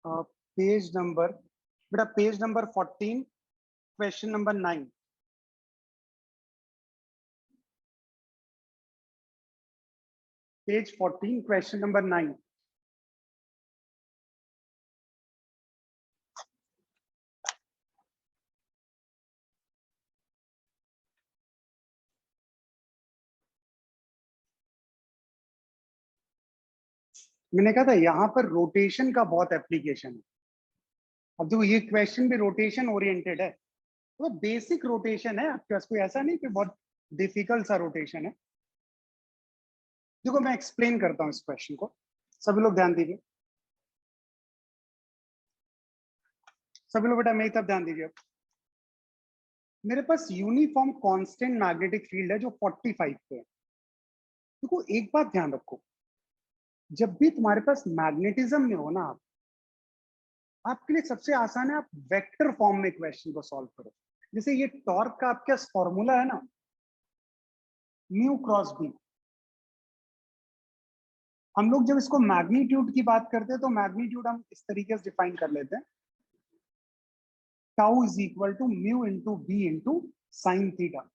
Page number बेटा, page number 14, question number 9। Page 14, question number 9। मैंने कहा था यहाँ पर रोटेशन का बहुत एप्लीकेशन है। अब देखो ये क्वेश्चन भी रोटेशन ओरिएंटेड है, तो बेसिक रोटेशन है आपके पास, कोई ऐसा नहीं कि बहुत डिफिकल्ट सा रोटेशन है। देखो मैं एक्सप्लेन करता हूँ इस क्वेश्चन को, सभी लोग ध्यान दीजिए। सभी लोग बेटा मेरी तरफ ध्यान दीजिए। मेरे पास यूनिफॉर्म कांस्टेंट मैग्नेटिक फील्ड है जो 45 पे है। देखो एक बात ध्यान रखो, जब भी तुम्हारे पास मैग्नेटिज्म में हो ना आप, आपके लिए सबसे आसान है आप वेक्टर फॉर्म में क्वेश्चन को सॉल्व करो। जैसे ये टॉर्क का आपके पास फॉर्मूला है ना, म्यू क्रॉस बी। हम लोग जब इसको मैग्नीट्यूड की बात करते हैं तो मैग्नीट्यूड हम इस तरीके से डिफाइन कर लेते हैं, tau is equal to mu into B into sine theta.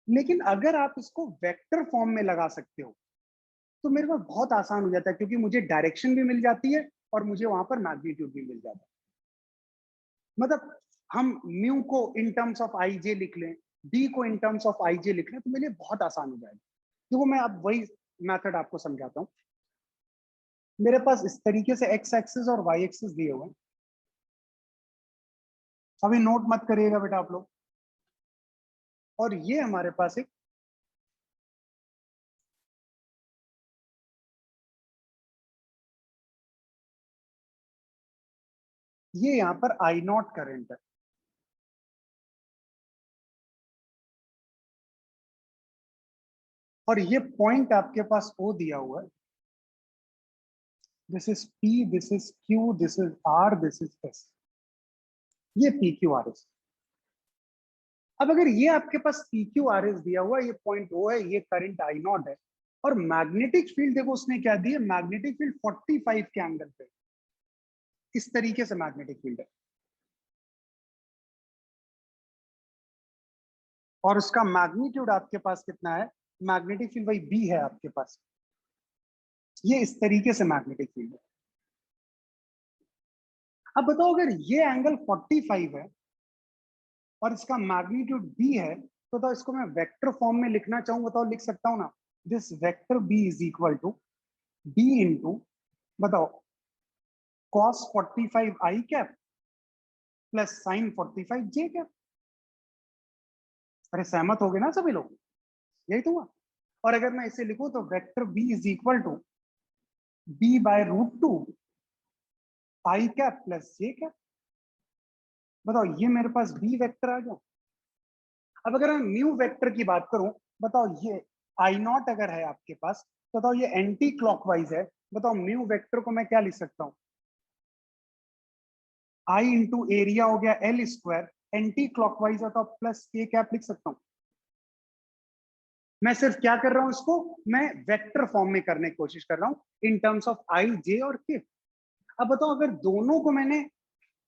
लेकिन अगर आप इसको वेक्टर फॉर्म में लगा सकते हो तो मेरे पास बहुत आसान हो जाता है, क्योंकि मुझे डायरेक्शन भी मिल जाती है और मुझे वहां पर मैग्नीट्यूड भी मिल जाता है। मतलब हम म्यू को इन टर्म्स ऑफ आई जे लिख लें, बी को इन टर्म्स ऑफ आई जे लिख लें, तो मेरे लिए बहुत आसान हो जाएगा। देखो मैं अब वही मेथड आपको समझाता हूँ। मेरे पास इस तरीके से एक्स एक्सिस और वाई एक्सिस दिए हुए हैं। अभी नोट मत करिएगा बेटा आप लोग। और ये हमारे पास एक ये यहां पर आई नॉट करंट है, और ये पॉइंट आपके पास ओ दिया हुआ है। This is P, this is Q, this is R, this is S. ये पी क्यू आर एस। अब अगर ये आपके पास पी क्यू आर एस दिया हुआ है, ये पॉइंट ओ है, ये करंट आई नॉट है, और मैग्नेटिक फील्ड देखो उसने क्या दी है, मैग्नेटिक फील्ड 45 के एंगल पे, इस तरीके से मैग्नेटिक फील्ड है। और उसका मैग्नीट्यूड आपके पास कितना है, मैग्नेटिक फील्ड वही बी है आपके पास, ये इस तरीके से मैग्नेटिक फील्ड है। अब बताओ अगर ये एंगल 45 है और इसका मैग्नीट्यूड बी है, तो बताओ इसको मैं वेक्टर फॉर्म में लिखना चाहूँ, बताओ लिख सकता हूँ ना। This vector B is equal to B into, बताओ, cos 45 I cap plus sine 45 J cap. अरे सहमत हो गए ना सभी लोग, यही तो हुआ। और अगर मैं इसे लिखूं तो vector B is equal to B by root two I cap plus J cap. बताओ ये मेरे पास बी वेक्टर आ गया। अब अगर मैं म्यू वेक्टर की बात करूं, बताओ ये आई नॉट अगर है आपके पास, तो बताओ ये एंटी क्लॉकवाइज है, बताओ म्यू वेक्टर को मैं क्या लिख सकता हूं, आई इंटू एरिया हो गया एल स्क्वायर, एंटी क्लॉकवाइज है तो प्लस के कैप लिख सकता हूं। मैं सिर्फ क्या कर रहा हूं, इसको मैं वेक्टर फॉर्म में करने की कोशिश कर रहा हूं इन टर्म्स ऑफ आई जे और के। अब बताओ अगर दोनों को मैंने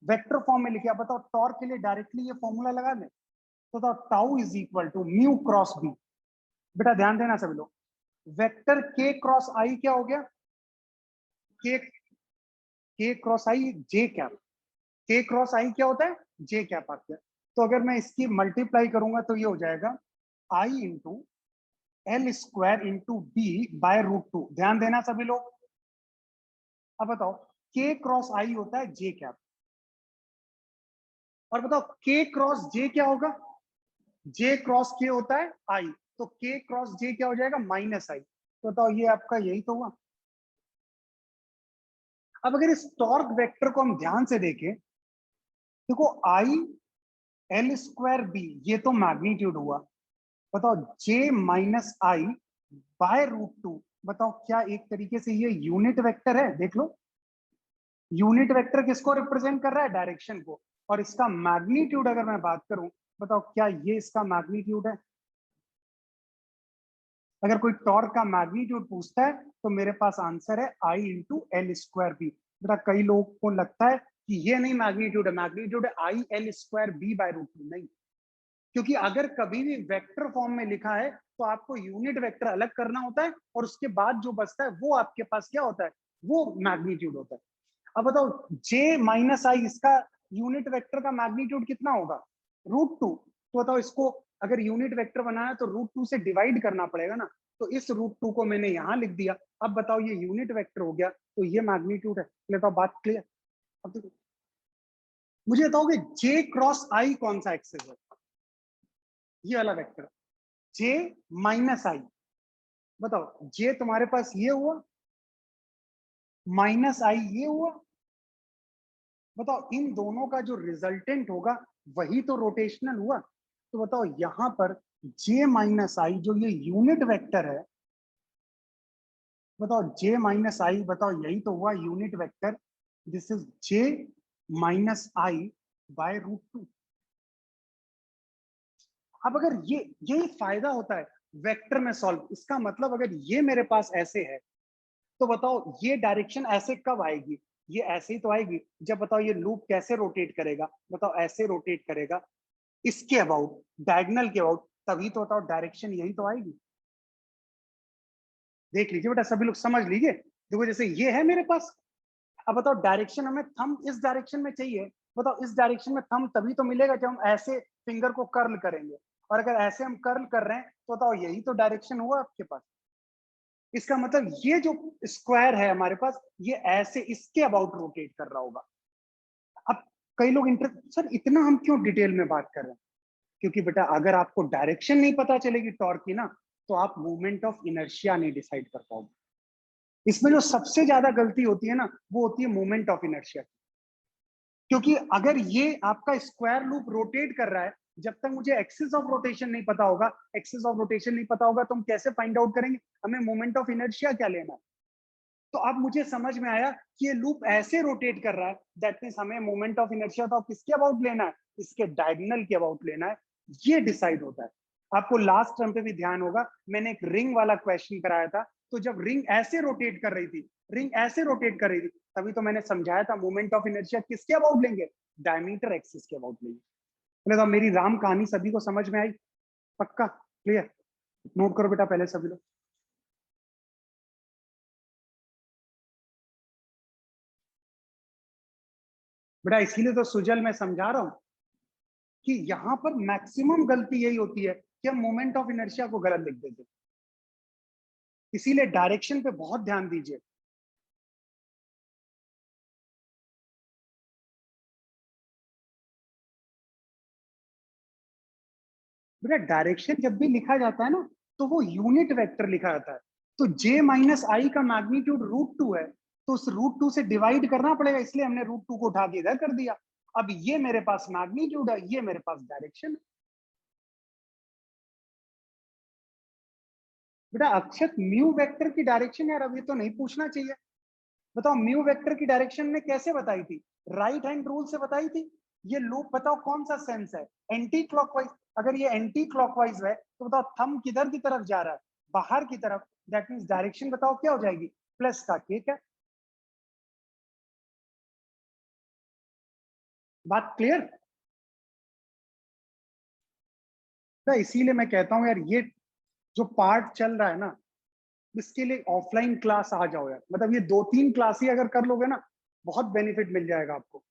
वेक्टर फॉर्म में लिखा, बताओ टॉर्क के लिए डायरेक्टली ये फॉर्मूला लगा दें, तो बताओ tau is equal to mu cross B. बेटा ध्यान देना सभी लोग, वेक्टर के क्रॉस आई क्या हो गया, के के क्रॉस आई जे कैप। के क्रॉस आई क्या होता है, जे कैप आता है। तो अगर मैं इसकी मल्टीप्लाई करूंगा तो ये हो जाएगा I into L square into B by root two. ध्यान देना सभी लोग। अब बताओ के क्रॉस आई होता है जे कैप, और बताओ के क्रॉस जे क्या होगा, जे क्रॉस के होता है आई, तो के क्रॉस जे क्या हो जाएगा, माइनस आई। तो बताओ ये आपका यही तो हुआ। अब अगर इस टॉर्क वेक्टर को हम ध्यान से देखें, देखो आई एल स्क्वायर बी ये तो मैग्नीट्यूड हुआ, बताओ J minus I by root two, बताओ क्या एक तरीके से ये यूनिट वेक्टर है, देख लो। यूनिट वेक्टर किसको रिप्रेजेंट कर रहा है, डायरेक्शन को। और इसका मैग्नीट्यूड अगर मैं बात करूं, बताओ क्या ये इसका मैग्नीट्यूड है। अगर कोई टॉर्क का मैग्नीट्यूड पूछता है तो मेरे पास आंसर है I into L square B. बेटा कई लोगों को लगता है कि ये नहीं मैग्नीट्यूड है, मैग्नीट्यूड है I L square B by root two. नहीं, क्योंकि अगर कभी भी वेक्टर फॉर्म में लिखा है तो आपको यूनिट वेक्टर अलग करना होता है और उसके बाद जो बचता है वो आपके पास क्या होता है, वो मैग्नीट्यूड होता है। अब बताओ j माइनस आई, इसका यूनिट वेक्टर का मैग्नीट्यूड कितना होगा, रूट टू। तो बताओ इसको अगर यूनिट वेक्टर बनाया तो रूट टू से डिवाइड करना पड़ेगा ना, तो इस रूट टू को मैंने यहां लिख दिया। अब बताओ ये यूनिट वेक्टर हो गया तो ये मैग्नीट्यूड है। तो बात क्लियर। अब देखो मुझे बताओगे j क्रॉस आई कौन सा एक्सेस है, ये वाला वेक्टर j माइनस आई। बताओ j तुम्हारे पास ये हुआ, माइनस आई ये हुआ। बताओ इन दोनों का जो रिजल्टेंट होगा वही तो रोटेशनल हुआ। तो बताओ यहां पर j माइनस आई जो ये यूनिट वेक्टर है, बताओ j माइनस आई, बताओ यही तो हुआ unit vector. This is j minus I by root two. अब अगर ये फायदा होता है वेक्टर में सॉल्व, इसका मतलब अगर ये मेरे पास ऐसे है तो बताओ ये डायरेक्शन ऐसे कब आएगी, ये ऐसे ही तो आएगी जब बताओ ये लूप कैसे रोटेट करेगा, बताओ ऐसे रोटेट करेगा इसके अबाउट, डायगोनल के अबाउट, तभी तो बताओ डायरेक्शन यही तो आएगी। देख लीजिए बेटा सभी लोग समझ लीजिए। देखो जैसे ये है मेरे पास, अब बताओ डायरेक्शन हमें थंब इस डायरेक्शन में चाहिए, बताओ इस डायरेक्शन में थंब तभी तो मिलेगा जब हम ऐसे फिंगर को कर्ल करेंगे, और अगर ऐसे हम कर्ल कर रहे हैं तो बताओ यही तो डायरेक्शन हुआ आपके पास। इसका मतलब ये जो स्क्वायर है हमारे पास ये ऐसे इसके अबाउट रोटेट कर रहा होगा। अब कई लोग सर इतना हम क्यों डिटेल में बात कर रहे हैं, क्योंकि बेटा अगर आपको डायरेक्शन नहीं पता चलेगी टॉर्क की ना, तो आप मूवमेंट ऑफ इनर्शिया नहीं डिसाइड कर पाओगे। इसमें जो सबसे ज्यादा गलती होती है ना वो होती है मूवमेंट ऑफ इनर्शिया। क्योंकि अगर ये आपका स्क्वायर लूप रोटेट कर रहा है, जब तक मुझे एक्सिस ऑफ रोटेशन नहीं पता होगा, एक्सिस ऑफ रोटेशन नहीं पता होगा तो हम कैसे फाइंड आउट करेंगे हमें मोमेंट ऑफ इनर्शिया क्या लेना है। तो अब मुझे समझ में आया कि ये लूप ऐसे रोटेट कर रहा है, दैट मींस हमें मोमेंट ऑफ इनर्शिया तो किसके अबाउट लेना है, इसके डायगोनल के अबाउट लेना है। ये डिसाइड होता है। आपको लास्ट टर्म पे भी ध्यान होगा, मैंने एक रिंग वाला क्वेश्चन कराया था, तो जब रिंग ऐसे रोटेट कर रही थी, रिंग ऐसे रोटेट कर रही थी, तभी तो मैंने समझाया था मोमेंट ऑफ इनर्शिया किसके अबाउट लेंगे, डायमीटर एक्सिस के अबाउट लेंगे। तो मेरी राम कहानी सभी को समझ में आई, पक्का क्लियर। नोट करो बेटा पहले सभी लोग। बेटा इसीलिए तो सुजल मैं समझा रहा हूं कि यहां पर मैक्सिमम गलती यही होती है कि हम मोमेंट ऑफ इनर्शिया को गलत लिख देते, इसीलिए डायरेक्शन पे बहुत ध्यान दीजिए। बेटा डायरेक्शन जब भी लिखा जाता है ना तो वो यूनिट वेक्टर लिखा जाता है, तो j माइनस आई का मैग्नीट्यूड रूट टू है, तो उस रूट टू से डिवाइड करना पड़ेगा, इसलिए हमने रूट टू को उठा के इधर कर दिया। अब ये मेरे पास मैग्नीट्यूड है, ये मेरे पास डायरेक्शन। बेटा अक्षत म्यू वेक्टर की डायरेक्शन यार अब ये तो नहीं पूछना चाहिए। बताओ म्यू वेक्टर की डायरेक्शन ने कैसे बताई थी, राइट हैंड रूल से बताई थी। ये लूप बताओ कौन सा सेंस है, एंटी क्लॉकवाइज। अगर ये एंटी क्लॉकवाइज है तो बताओ थंब किधर की तरफ जा रहा है, बाहर की तरफ, दैट मींस डायरेक्शन बताओ क्या हो जाएगी, प्लस का, ठीक है। बात क्लियर। तो इसीलिए मैं कहता हूं यार ये जो पार्ट चल रहा है ना, इसके लिए ऑफलाइन क्लास आ जाओ यार, मतलब ये 2-3 क्लास ही अगर कर लोगे ना बहुत बेनिफिट मिल जाएगा आपको।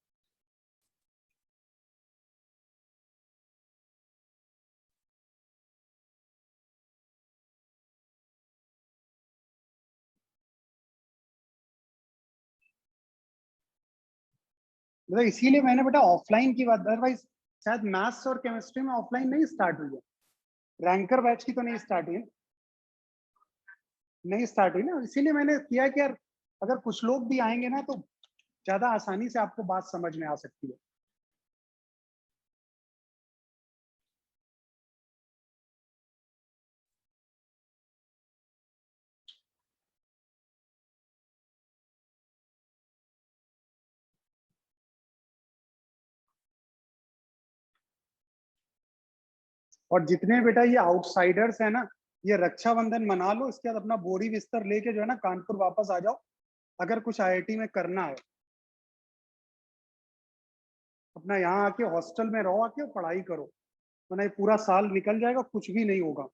मतलब इसीलिए मैंने बेटा ऑफलाइन की बात, अदरवाइज शायद मैथ्स और केमिस्ट्री में ऑफलाइन नहीं स्टार्ट हुई है, रैंकर बैच की तो नहीं स्टार्ट हुई, नहीं स्टार्ट हुई ना, इसीलिए मैंने किया कि यार अगर कुछ लोग भी आएंगे ना तो ज्यादा आसानी से आपको बात समझ में आ सकती है। और जितने बेटा ये आउटसाइडर्स है ना, ये रक्षाबंधन मना लो, इसके बाद अपना बोरी बिस्तर लेके जो है ना कानपुर वापस आ जाओ, अगर कुछ आईआईटी में करना है। अपना यहाँ आके हॉस्टल में रहो, आके पढ़ाई करो, वरना ये पूरा साल निकल जाएगा, कुछ भी नहीं होगा।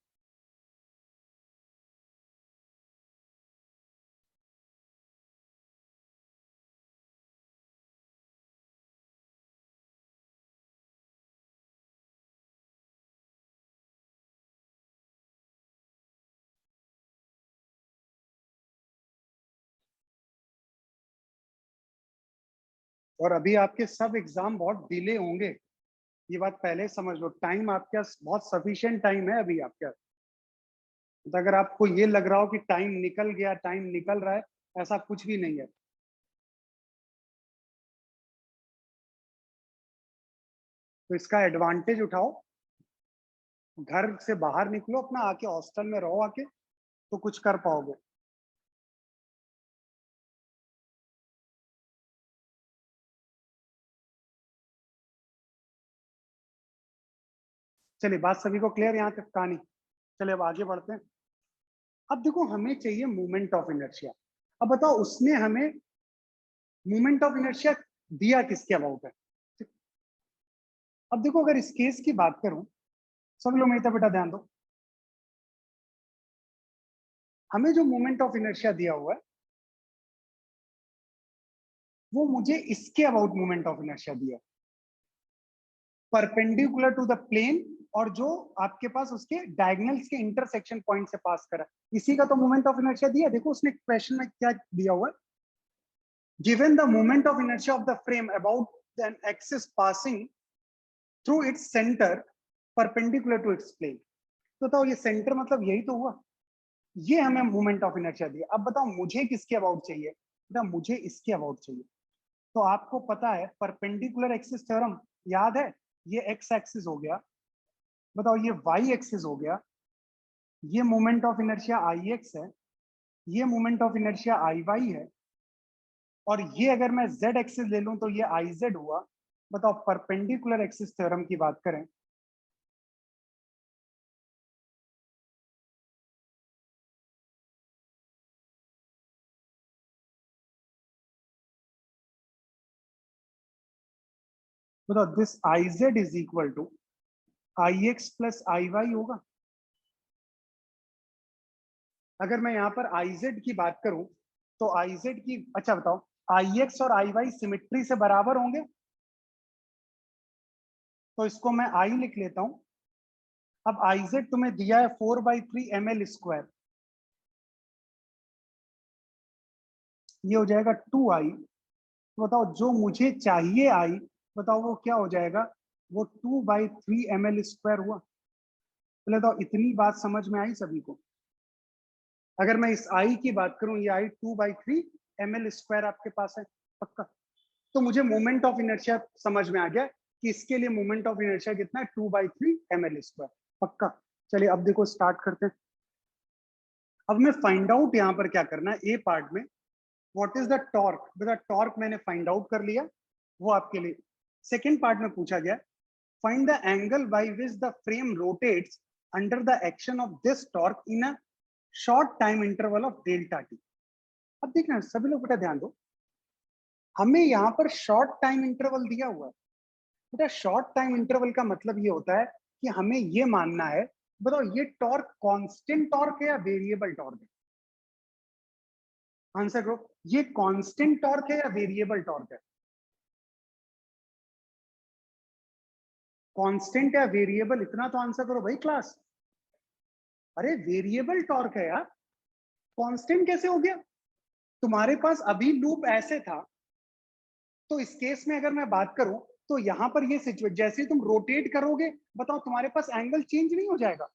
और अभी आपके सब एग्जाम बहुत डिले होंगे, ये बात पहले समझ लो। टाइम आपके पास बहुत सफिशिएंट टाइम है अभी आपके पास। तो अगर आपको ये लग रहा हो कि टाइम निकल गया, टाइम निकल रहा है, ऐसा कुछ भी नहीं है। तो इसका एडवांटेज उठाओ, घर से बाहर निकलो, अपना आके हॉस्टल में रहो आके, तो कुछ कर पाओगे। चलिए, बात सभी को क्लियर यहाँ तक कहानी। चलिए अब आगे बढ़ते हैं। अब देखो, हमें चाहिए मोमेंट ऑफ इनर्शिया। अब बताओ, उसने हमें मोमेंट ऑफ इनर्शिया दिया किसके अबाउट है। अब देखो, अगर इस केस की बात करूं, सब लोग मेरी तरफ बेटा ध्यान दो। हमें जो मोमेंट ऑफ इनर्शिया दिया हुआ है, वो मुझे इसके अबाउट मोमेंट ऑफ इनर्शिया दिया, परपेंडिकुलर टू द प्लेन, और जो आपके पास उसके डायगोनल्स के इंटरसेक्शन पॉइंट से पास करा, इसी का तो मोमेंट ऑफ इनर्शिया दिया। देखो उसने क्वेश्चन में क्या दिया हुआ है, given the moment of inertia of the frame about an axis passing through its centre perpendicular to its plane. तो बताओ, ये सेंटर मतलब यही तो हुआ, ये हमें मोमेंट ऑफ इनर्शिया दिया। अब बताओ मुझे किसके अबाउट चाहिए, बेटा मुझे इसके अबाउट चाहिए। तो आपको पता है परपेंडिकुलर एक्सिस थ्योरम, याद है, ये एक्स एक्सिस हो गया, बताओ ये वाई एक्सिस हो गया, ये moment of inertia I X है, ये moment of inertia I Y है, और ये अगर मैं जेड एक्सिस ले लूं तो ये आई जेड हुआ। बताओ परपेंडिकुलर एक्सिस थ्योरम की बात करें, बताओ this I Z is equal to I X plus I Y होगा। अगर मैं यहाँ पर आई जेड की बात करूं, तो आई जेड की, अच्छा बताओ, आई एक्स और आई वाई सिमिट्री से बराबर होंगे, तो इसको मैं आई लिख लेता हूं। अब आई जेड तुम्हें दिया है 4/3 ml², ये हो जाएगा 2i। तो बताओ जो मुझे चाहिए आई, बताओ वो क्या हो जाएगा, वो 2/3 ml² हुआ। पहले तो इतनी बात समझ में आई सभी को। अगर मैं इस आई की बात करूं, ये आई 2/3 ml² आपके पास है, पक्का। तो मुझे मोमेंट ऑफ इनर्शिया समझ में आ गया कि इसके लिए मोमेंट ऑफ इनर्शिया कितना है, 2/3 ml², पक्का। चलिए अब देखो स्टार्ट करते हैं। अब मैं फाइंड आउट यहाँ पर क्या करना है, ए पार्ट में, व्हाट इज द टॉर्क। बेटा टॉर्क मैंने फाइंड आउट कर लिया, वो आपके लिए। सेकेंड पार्ट में पूछा गया, find the angle by which the frame rotates under the action of this torque in a short time interval of delta T. अब देखना सभी लोग बेटा ध्यान दो, हमें यहाँ पर शॉर्ट टाइम इंटरवल दिया हुआ है। बेटा शॉर्ट टाइम इंटरवल का मतलब ये होता है कि हमें ये मानना है, बताओ ये टॉर्क कांस्टेंट टॉर्क है या वेरिएबल टॉर्क है। आंसर करो, ये कांस्टेंट टॉर्क है या वेरिएबल टॉर्क है। कांस्टेंट या वेरिएबल, इतना तो आंसर करो भाई क्लास। अरे वेरिएबल टॉर्क है यार, कांस्टेंट कैसे हो गया। तुम्हारे पास अभी लूप ऐसे था, तो इस केस में अगर मैं बात करूं, तो यहां पर ये सिचुएशन, जैसे ही तुम रोटेट करोगे, बताओ तुम्हारे पास एंगल चेंज नहीं हो जाएगा,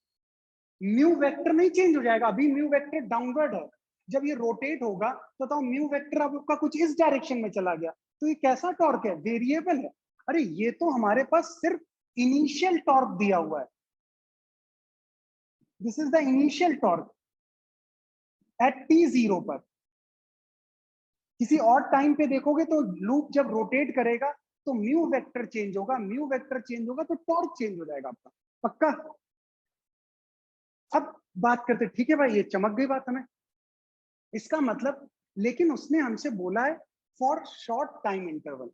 म्यू वेक्टर नहीं चेंज हो जाएगा। अभी म्यू वेक्टर डाउनवर्ड है, जब ये रोटेट होगा तो बताओ म्यू वेक्टर अब आपका कुछ इस डायरेक्शन में चला गया, तो ये कैसा टॉर्क है, वेरिएबल है। अरे ये तो हमारे पास सिर्फ इनिशियल टॉर्क दिया हुआ है, this is the initial torque eight t0 पर। किसी और टाइम पे देखोगे तो लूप जब रोटेट करेगा तो म्यू वेक्टर चेंज होगा, म्यू वेक्टर चेंज होगा तो टॉर्क चेंज हो जाएगा आपका, पक्का। अब बात करते, ठीक है भाई, ये चमक गई बात हमें, इसका मतलब, लेकिन उसने हमसे बोला है फॉर शॉर्ट टाइम इंटरवल।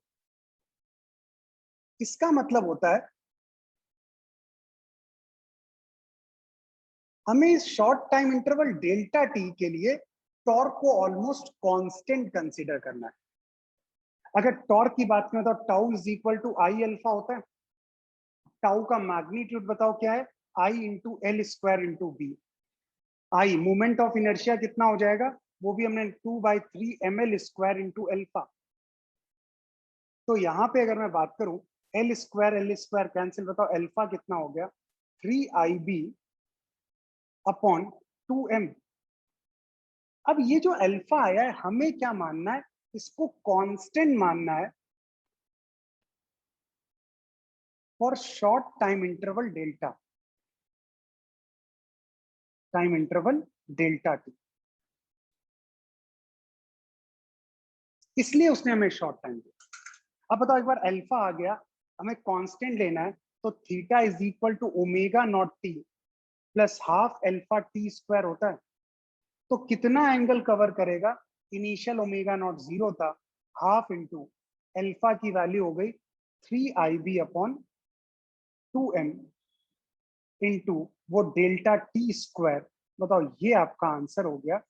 इसका मतलब होता है हमें इस short time interval delta T के लिए टॉर्क को ऑलमोस्ट कांस्टेंट कंसीडर करना है। अगर टॉर्क की बात करें तो tau is equal to I alpha होता है। टाउ का मैग्नीट्यूड बताओ क्या है, I into L square into B. I moment of inertia कितना हो जाएगा, वो भी हमने 2/3 ml² इंटू एल्फा। तो यहाँ पे अगर मैं बात करूं एल स्क्वायर कैंसिल, बताओ अल्फा कितना हो गया 3IB अपॉन 2m। अब ये जो अल्फा आया है हमें क्या मानना है, इसको कांस्टेंट मानना है for short time interval delta, time interval delta T. इसलिए उसने हमें शॉर्ट टाइम दिया। अब बताओ एक बार अल्फा आ गया, हमें कांस्टेंट लेना है, तो theta is equal to omega naught T plus half alpha T square होता है। तो कितना एंगल कवर करेगा, इनिशियल ओमेगा नॉट जीरो था, हाफ इंटू अल्फा की वैल्यू हो गई 3IB अपॉन 2m इंटू वो डेल्टा टी स्क्वायर। बताओ ये आपका आंसर हो गया।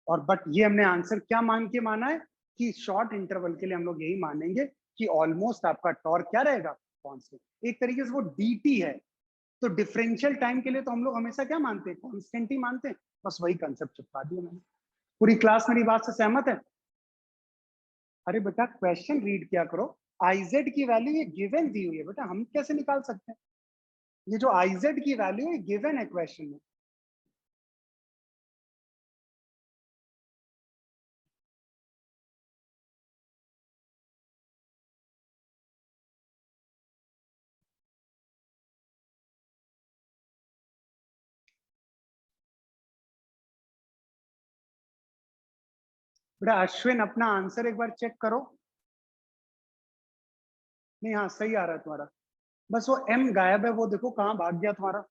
और बट ये हमने आंसर क्या मान के माना है कि शॉर्ट इंटरवल के लिए हम लोग यही मानेंगे कि ऑलमोस्ट आपका टॉर्क क्या रहेगा, कांस्टेंट। एक तरीके से वो dt है। तो डिफरेंशियल टाइम के लिए तो हम लोग हमेशा क्या मानते हैं, कांस्टेंट ही मानते हैं। बस वही कंसेप्ट चिपका दिया मैंने। पूरी क्लास मेरी बात से सहमत है? अरे बेटा क्वेश्चन रीड किया करो। आईजेड की वैल्यू ये गिवन दी हुई है बेटा, हम कैसे निकाल सकते हैं? ये जो आईजेड की वैल्यू है गिवन है क्वेश्चन में। बेटा अश्विन अपना आंसर एक बार चेक करो। नहीं हाँ सही आ रहा है तुम्हारा। बस वो एम गायब है, वो देखो कहाँ भाग गया तुम्हारा।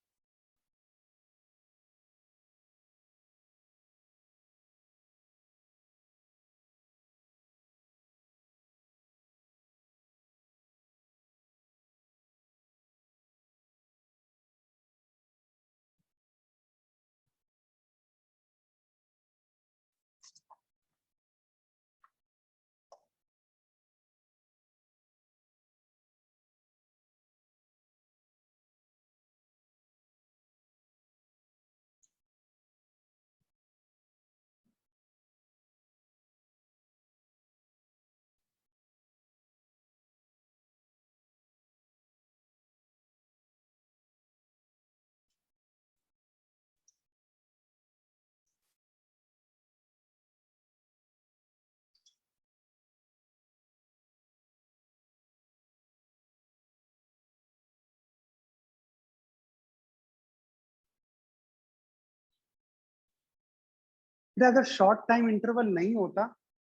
बेटा अगर शॉर्ट टाइम इंटरवल नहीं होता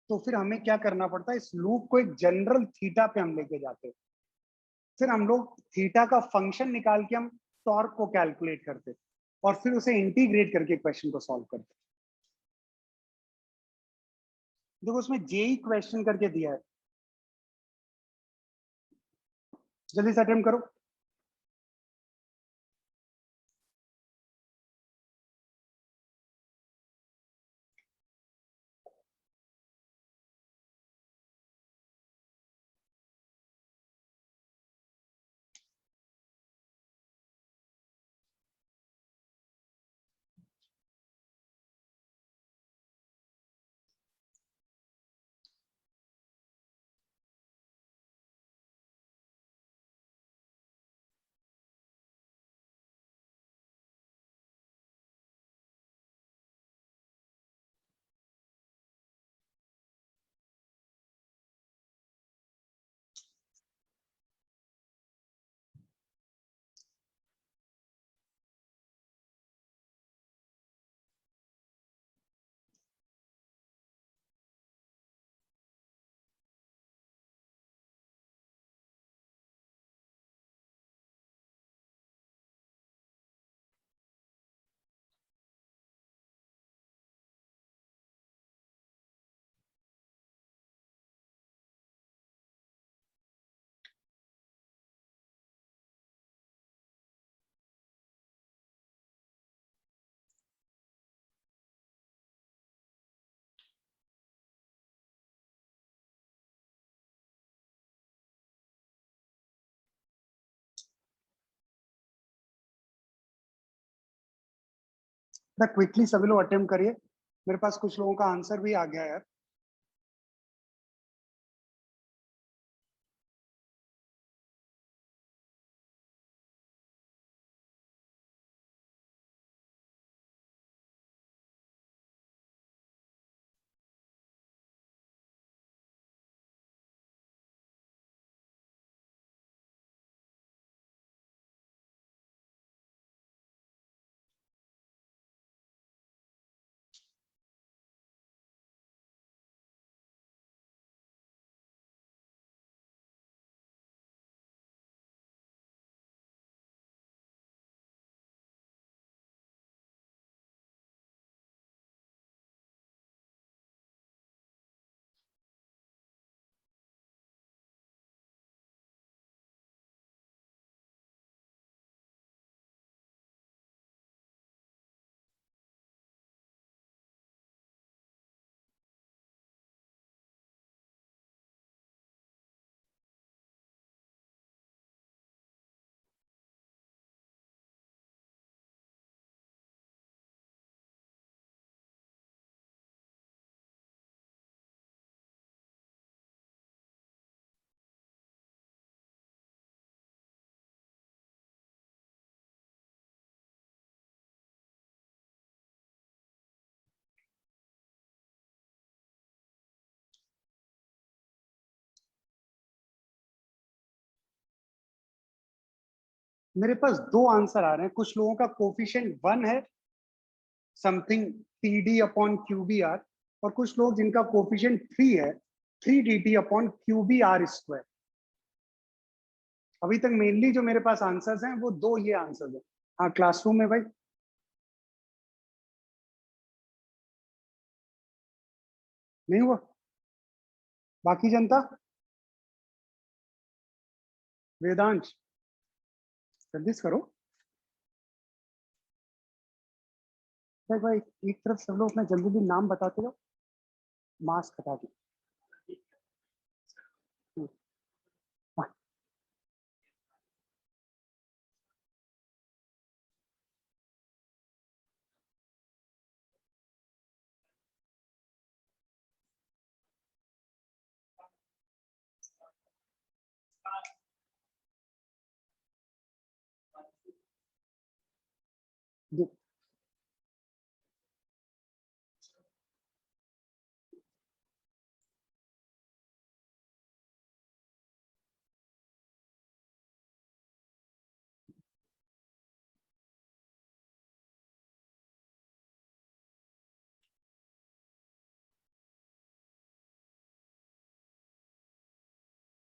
तो फिर हमें क्या करना पड़ता है, इस लूप को एक जनरल थीटा पे हम लेके जाते, फिर हम लोग थीटा का फंक्शन निकाल के हम टॉर्क को कैलकुलेट करते और फिर उसे इंटीग्रेट करके क्वेश्चन को सॉल्व करते। देखो उसमें जेई क्वेश्चन करके दिया है, जल्दी से अटेम्प्ट करो। क्विकली सभी लोग अटेम्प्ट करिए, मेरे पास कुछ लोगों का आंसर भी आ गया है यार। मेरे पास दो आंसर आ रहे हैं, कुछ लोगों का कोफिशिएंट 1 है, समथिंग PD अपॉन QBR, और कुछ लोग जिनका कोफिशिएंट 3 है, 3DT अपॉन QBR स्क्वायर। अभी तक मेनली जो मेरे पास आंसर्स हैं वो दो ये आंसर्स हैं। हाँ क्लासरूम में भाई नहीं हुआ, बाकी जनता, वेदांश जल्दी से करो भाई। भाई एक तरफ सब लोग अपना जल्दी जल्दी नाम बताते जाओ, मास्क हटा के। हाँ,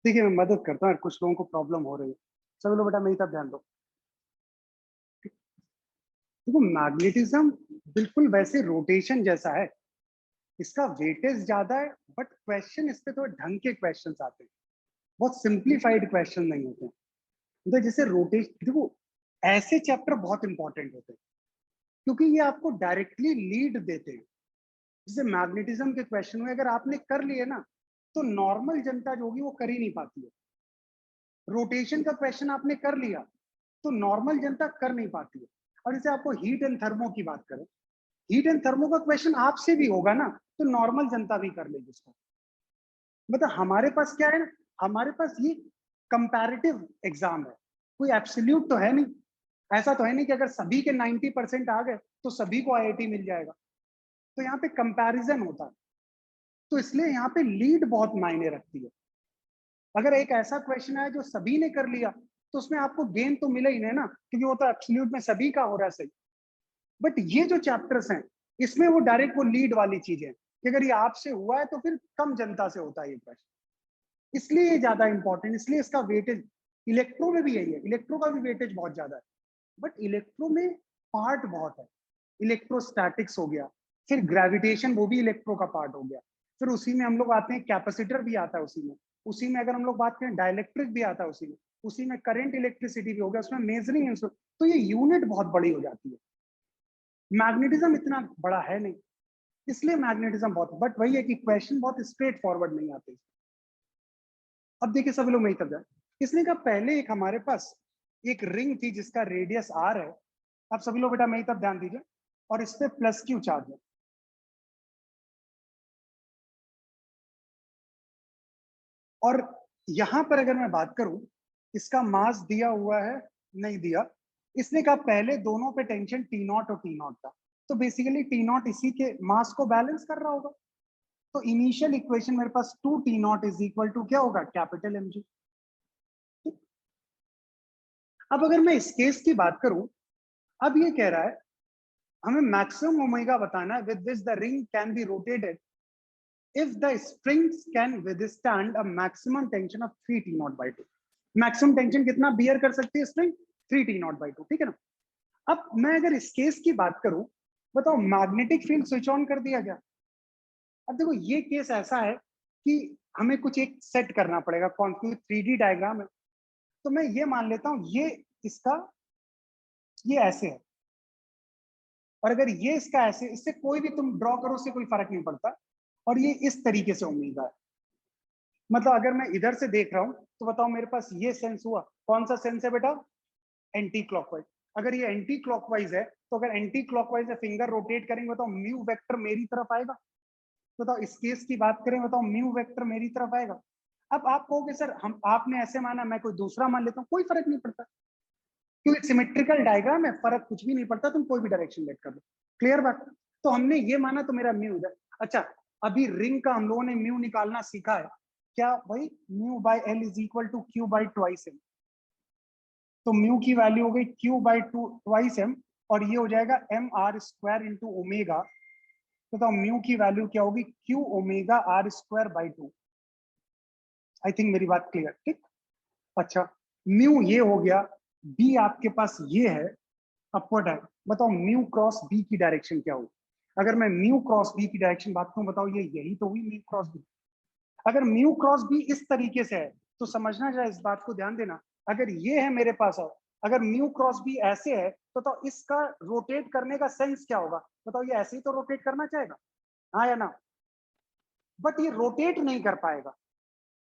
देखिए मैं मदद करता हूँ, कुछ लोगों को प्रॉब्लम हो रही है। सभी लोग बेटा मेरी तरफ ध्यान दो। देखो मैग्नेटिज्म बिल्कुल वैसे रोटेशन जैसा है, इसका वेटेज ज्यादा है, बट क्वेश्चन इस पे थोड़े ढंग के क्वेश्चन आते हैं, बहुत सिंप्लीफाइड क्वेश्चन नहीं होते हैं। मतलब जैसे रोटेशन, देखो ऐसे चैप्टर बहुत इंपॉर्टेंट होते हैं क्योंकि ये आपको डायरेक्टली लीड देते हैं। जैसे मैग्नेटिज्म के क्वेश्चन में अगर आपने कर लिए ना, तो नॉर्मल जनता जो होगी वो कर ही नहीं पाती है। रोटेशन का क्वेश्चन आपने कर लिया तो नॉर्मल जनता कर नहीं पाती है। और जैसे आपको हीट एंड थर्मो की बात करें, हीट एंड थर्मो का क्वेश्चन आपसे भी होगा ना, तो नॉर्मल जनता भी कर लेगी उसको। मतलब हमारे पास क्या है ना, हमारे पास ये कंपैरेटिव एग्जाम है, कोई एब्सोल्यूट तो है नहीं। ऐसा तो है नहीं कि अगर सभी के 90% आ गए तो सभी को IIT मिल जाएगा। तो यहाँ पे कंपैरिजन होता है, तो इसलिए यहाँ पे लीड बहुत मायने रखती है। अगर एक ऐसा क्वेश्चन है जो सभी ने कर लिया तो उसमें आपको गेन तो मिला ही नहीं ना, क्योंकि वो तो एब्सोल्यूट में सभी का हो रहा है सही। बट ये जो चैप्टर्स हैं इसमें वो डायरेक्ट वो लीड वाली चीज है कि अगर ये आपसे हुआ है तो फिर कम जनता से होता है ये क्वेश्चन, इसलिए ये ज्यादा इंपॉर्टेंट, इसलिए इसका वेटेज। इलेक्ट्रो में भी यही है, इलेक्ट्रो का भी वेटेज बहुत ज्यादा है, बट इलेक्ट्रो में पार्ट बहुत है। इलेक्ट्रोस्टैटिक्स हो गया, फिर ग्रेविटेशन वो भी इलेक्ट्रो का पार्ट हो गया, फिर उसी में हम लोग आते हैं कैपेसिटर भी आता है उसी में, उसी में अगर हम लोग बात करें डाइलेक्ट्रिक भी आता है उसी में, उसी में करंट इलेक्ट्रिसिटी भी हो गया, उसमें मेजरिंग इंस्ट्रूमेंट, तो ये यूनिट बहुत बड़ी हो जाती है। मैग्नेटिज्म इतना बड़ा है नहीं, इसलिए मैग्नेटिज्म बहुत, बट वही है कि क्वेश्चन बहुत स्ट्रेट फॉरवर्ड नहीं आते। अब देखिए सभी लोग मेरी तरफ जाए, इसने कहा पहले एक हमारे पास एक रिंग थी जिसका रेडियस R है। अब सभी लोग बेटा मेरी तरफ ध्यान दीजिए, और इस पे प्लस क्यू चार्ज है। और यहां पर अगर मैं बात करूं, इसका मास दिया हुआ है, नहीं दिया, इसने कहा पहले दोनों पे टेंशन टी नॉट और टी नॉट था, तो बेसिकली टी नॉट इसी के मास को बैलेंस कर रहा होगा। तो इनिशियल इक्वेशन मेरे पास 2 T naught is equal to क्या होगा, कैपिटल एम जी। अब अगर मैं इस केस की बात करूं, अब ये कह रहा है हमें मैक्सिमम ओमेगा बताना है with this the ring can be rotated if the strings can withstand a maximum tension of 3 t naught by 2। Maximum tension कितना बियर कर सकती है स्ट्रिंग, 3 t naught by 2, ठीक है ना। अब मैं अगर इस केस की बात करूं, बताओ मैग्नेटिक फील्ड स्विच ऑन कर दिया गया। अब देखो ये केस ऐसा है कि हमें कुछ एक सेट करना पड़ेगा, कौन, क्योंकि 3D डायग्राम है। तो मैं ये मान लेता हूं ये इसका, ये ऐसे है, और अगर ये इसका ऐसे, इससे कोई भी तुम ड्रॉ करो उससे कोई फर्क नहीं पड़ता, और ये इस तरीके से उम्मीद है। मतलब अगर मैं इधर से देख रहा हूं तो बताओ मेरे पास ये सेंस हुआ, कौन सा सेंस है बेटा, एंटी क्लॉकवाइज। अगर ये एंटी क्लॉकवाइज है तो अगर एंटी क्लॉकवाइज है फिंगर रोटेट करेंगे, बताओ म्यू वेक्टर मेरी तरफ आएगा। बताओ इस केस की बात करें, बताओ म्यू वेक्टर मेरी तरफ आएगा। अब आप कहोगे सर हम, आपने ऐसे माना, मैं कोई दूसरा मान लेता हूँ, कोई फर्क नहीं पड़ता, क्योंकि सिमेट्रिकल डायग्राम है, फर्क कुछ भी नहीं पड़ता, तुम कोई भी डायरेक्शन लेट कर लो। क्लियर बात। तो हमने ये माना तो मेरा म्यू इधर। अच्छा, अभी रिंग का हम लोगों ने म्यू निकालना सीखा है, क्या भाई, mu by L is equal to Q by twice M. तो म्यू की वैल्यू हो गई Q by two twice M, और ये हो जाएगा M R square into omega. तो म्यू की वैल्यू क्या होगी, Q omega R square by two. I think मेरी बात क्लियर, ठीक। अच्छा, म्यू ये हो गया, बी आपके पास ये है, अपवर्ड है। बताओ म्यू क्रॉस बी की डायरेक्शन क्या होगी। अगर मैं म्यू क्रॉस बी की डायरेक्शन बात करूं, बताओ ये यही तो हुई म्यू क्रॉस बी। अगर म्यू क्रॉस बी इस तरीके से है तो समझना जरा, इस बात को ध्यान देना। अगर ये है मेरे पास है, अगर म्यू क्रॉस बी ऐसे है तो इसका रोटेट करने का सेंस क्या होगा। बताओ ये ऐसे ही तो रोटेट करना चाहेगा, हाँ या ना। बट ये रोटेट नहीं कर पाएगा।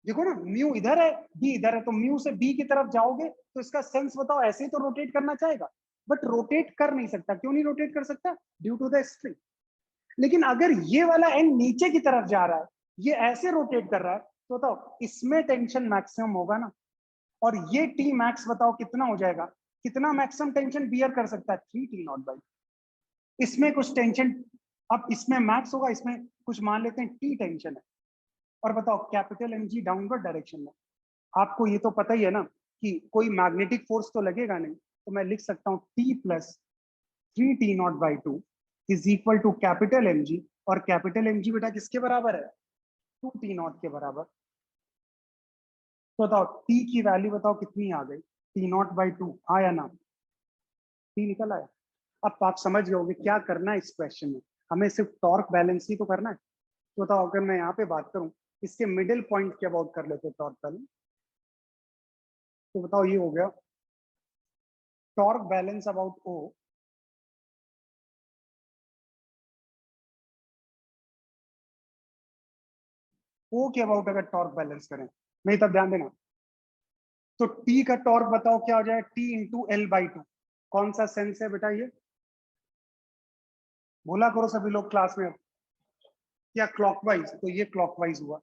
देखो ना, म्यू इधर है, बी इधर है, तो म्यू से बी की तरफ जाओगे तो इसका सेंस बताओ ऐसे ही तो रोटेट करना चाहेगा, बट रोटेट कर नहीं सकता। क्यों नहीं रोटेट कर सकता, ड्यू टू द स्ट्रिंग। लेकिन अगर ये वाला एंड नीचे की तरफ जा रहा है, ये ऐसे रोटेट कर रहा है, तो बताओ इसमें टेंशन मैक्सिमम होगा ना। और ये टी मैक्स बताओ कितना हो जाएगा, कितना मैक्सिमम टेंशन बियर कर सकता है, 3 टी नॉट बाई। इसमें कुछ टेंशन, अब इसमें मैक्स होगा, इसमें कुछ मान लेते हैं टी टेंशन है। और बताओ capital M G downward direction में, आपको ये तो पता ही है ना कि कोई मैग्नेटिक फोर्स तो लगेगा नहीं, तो मैं लिख सकता हूँ T plus 3 t0/2 is equal to capital M G. और कैपिटल एम जी बेटा किसके बराबर है, 2 t0 के बराबर। तो बताओ टी की वैल्यू बताओ कितनी आ गई, t0/2, हाँ या ना, टी निकल आया। अब आप समझ गए होंगे क्या करना है इस क्वेश्चन में, हमें सिर्फ टॉर्क बैलेंस ही तो करना है। तो बताओ अगर मैं यहाँ पे बात करूं, इसके मिडिल पॉइंट के अबाउट कर लेते टॉर्क बैलेंस। तो बताओ ये हो गया टॉर्क बैलेंस अबाउट ओ, ओ के अबाउट अगर टॉर्क बैलेंस करें, नहीं तब ध्यान देना, तो टी का टॉर्क बताओ क्या हो जाए, T into L by to. कौन सा सेंस है बेटा ये, बोला करो सभी लोग क्लास में। क्या क्लॉकवाइज, तो ये क्लॉकवाइज हुआ।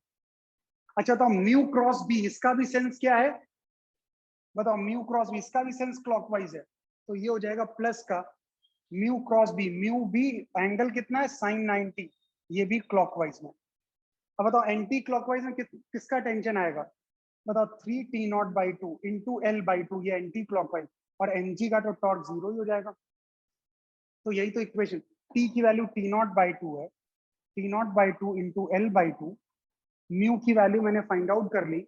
अच्छा तो म्यू क्रॉस बी, इसका भी सेंस क्या है, बताओ म्यू क्रॉस बी, इसका भी सेंस क्लॉकवाइज है, तो ये हो जाएगा प्लस का mu cross B. Mu B angle कितना है, साइन 90, ये भी क्लॉकवाइज में। अब बताओ एंटी क्लॉकवाइज में किसका टेंशन आएगा, बताओ 3 t0/2 into L by to, ये एंटी क्लॉकवाइज, और एनजी का तो टॉर्क 0 ही हो जाएगा। तो यही तो इक्वेशन, टी की वैल्यू t0/2 है, t0/2 into L by two. Mu की वैल्यू मैंने फाइंड आउट कर ली,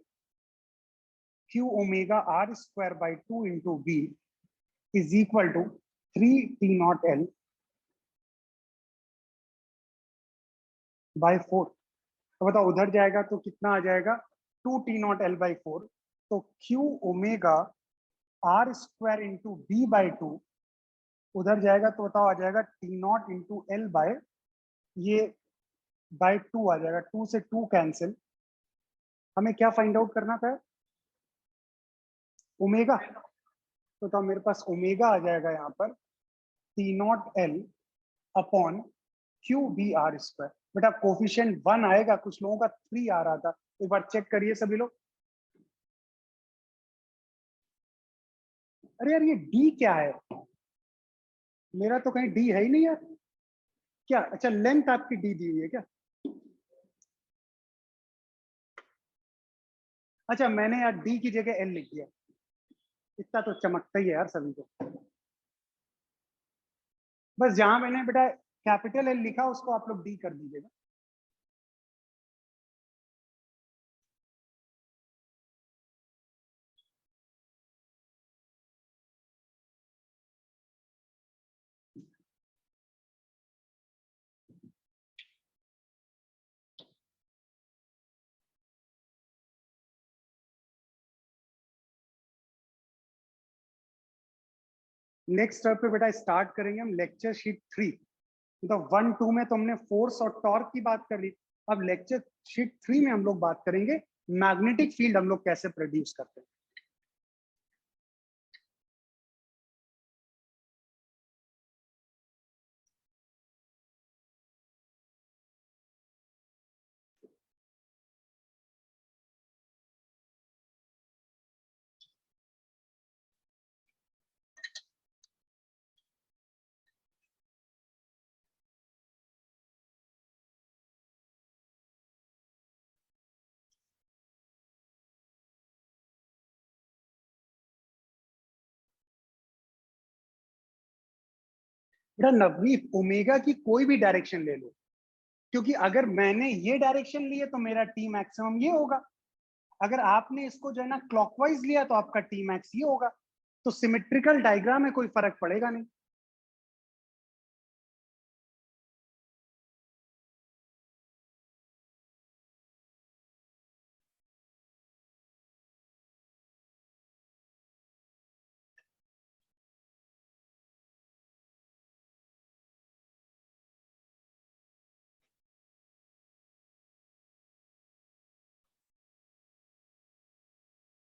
Q omega R square by two into B is equal to 3 t0 L by 4। तो बताओ उधर जाएगा तो कितना आ जाएगा, 2 t0 L बाई 4। तो Q omega R square into B by two, उधर जाएगा तो बताओ आ जाएगा t0 इंटू एल बाय, ये बाय 2 आ जाएगा, 2 से 2 कैंसिल। हमें क्या फाइंड आउट करना था, ओमेगा। तो मेरे पास ओमेगा आ जाएगा यहाँ पर t0 L upon Q B R square. बेटा कोफिशिएंट 1 आएगा, कुछ लोगों का 3 आ रहा था, एक बार चेक करिए सभी लोग। अरे यार ये डी क्या है, मेरा तो कहीं डी है ही नहीं यार। क्या अच्छा लेंथ आपकी डी दी हुई है क्या? अच्छा मैंने यार डी की जगह एल लिख दिया, इतना तो चमकता ही है यार सभी को। बस जहां मैंने बेटा कैपिटल एल लिखा उसको आप लोग डी कर दीजिएगा। नेक्स्ट स्टेप पे बेटा स्टार्ट करेंगे हम लेक्चर शीट 3। तो 1 2 में तो हमने फोर्स और टॉर्क की बात कर ली। अब लेक्चर शीट 3 में हम लोग बात करेंगे मैग्नेटिक फील्ड हम लोग कैसे प्रोड्यूस करते हैं। बेटा नवनीत ओमेगा की कोई भी डायरेक्शन ले लो, क्योंकि अगर मैंने ये डायरेक्शन ली है तो मेरा टी मैक्सिमम ये होगा, अगर आपने इसको जो है ना क्लॉकवाइज लिया तो आपका टी मैक्स ये होगा। तो सिमेट्रिकल डायग्राम में कोई फर्क पड़ेगा नहीं।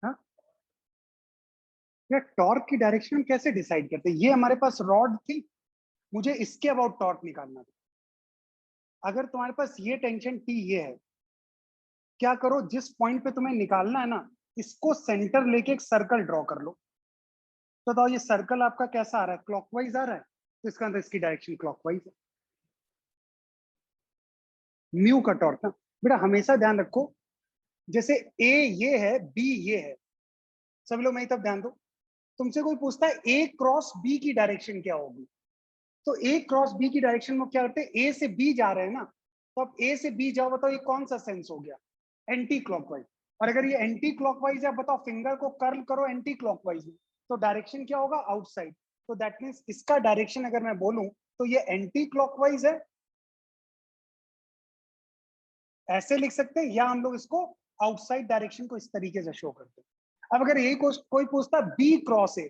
हाँ या टॉर्क की डायरेक्शन कैसे डिसाइड करते हैं? ये हमारे पास रॉड थी, मुझे इसके अबाउट टॉर्क निकालना था। अगर तुम्हारे पास ये टेंशन टी ये है, क्या करो जिस पॉइंट पे तुम्हें निकालना है ना, इसको सेंटर लेके एक सर्कल ड्रॉ कर लो। तो बताओ ये सर्कल आपका कैसा आ रहा है, क्लॉकवाइज आ रहा है, तो इसका अंदर इसकी डायरेक्शन क्लॉकवाइज है। म्यू का टॉर्क ना बेटा हमेशा ध्यान रखो, जैसे ए ये है बी ये है, सभी लोग मेरी तरफ ध्यान दो। तुमसे कोई पूछता है ए क्रॉस बी की डायरेक्शन क्या होगी, तो ए क्रॉस बी की डायरेक्शन में क्या करते हैं, ए से बी जा रहे हैं ना, तो अब ए से बी जाओ, बताओ ये कौन सा सेंस हो गया, एंटी क्लॉकवाइज। और अगर ये एंटी क्लॉकवाइज है, बताओ फिंगर को कर्ल करो एंटी क्लॉकवाइज में, तो डायरेक्शन क्या होगा, आउटसाइड। तो दैट मीन्स इसका डायरेक्शन अगर मैं बोलूं तो ये एंटी क्लॉकवाइज है, ऐसे लिख सकते हैं, या हम लोग इसको आउटसाइड डायरेक्शन को इस तरीके से शो करते हैं। अब अगर यही कोई पूछता बी क्रॉस ए,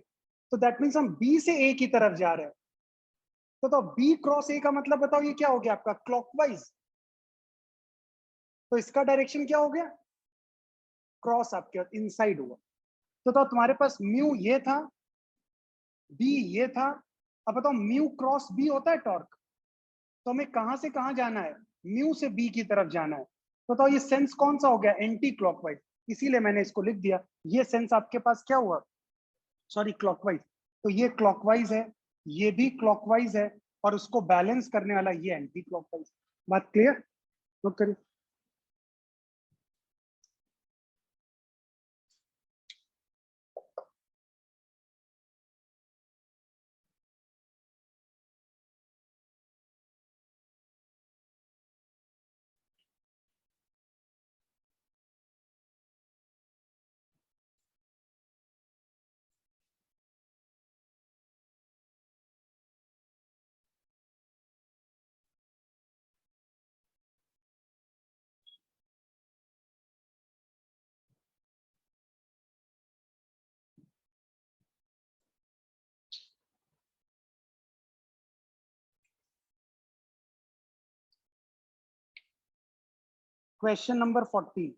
तो दैट मीन्स हम बी से ए की तरफ जा रहे हैं, तो बी क्रॉस ए का मतलब बताओ ये क्या हो गया आपका, क्लॉकवाइज। तो इसका डायरेक्शन क्या हो गया, क्रॉस आपके इनसाइड हुआ। तो तुम्हारे पास म्यू ये था, बी ये था। अब बताओ म्यू क्रॉस बी होता है टॉर्क, तो हमें कहां से कहां जाना है, म्यू से बी की तरफ जाना है। तो बताओ ये सेंस कौन सा हो गया, एंटी क्लॉकवाइज, इसीलिए मैंने इसको लिख दिया। ये सेंस आपके पास क्या हुआ, सॉरी क्लॉकवाइज। तो ये क्लॉकवाइज है, ये भी क्लॉकवाइज है, और उसको बैलेंस करने वाला ये एंटी क्लॉकवाइज। बात क्लियर, नोट करिए। Question number 14,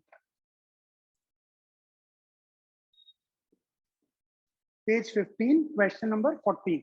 page 15, question number 14।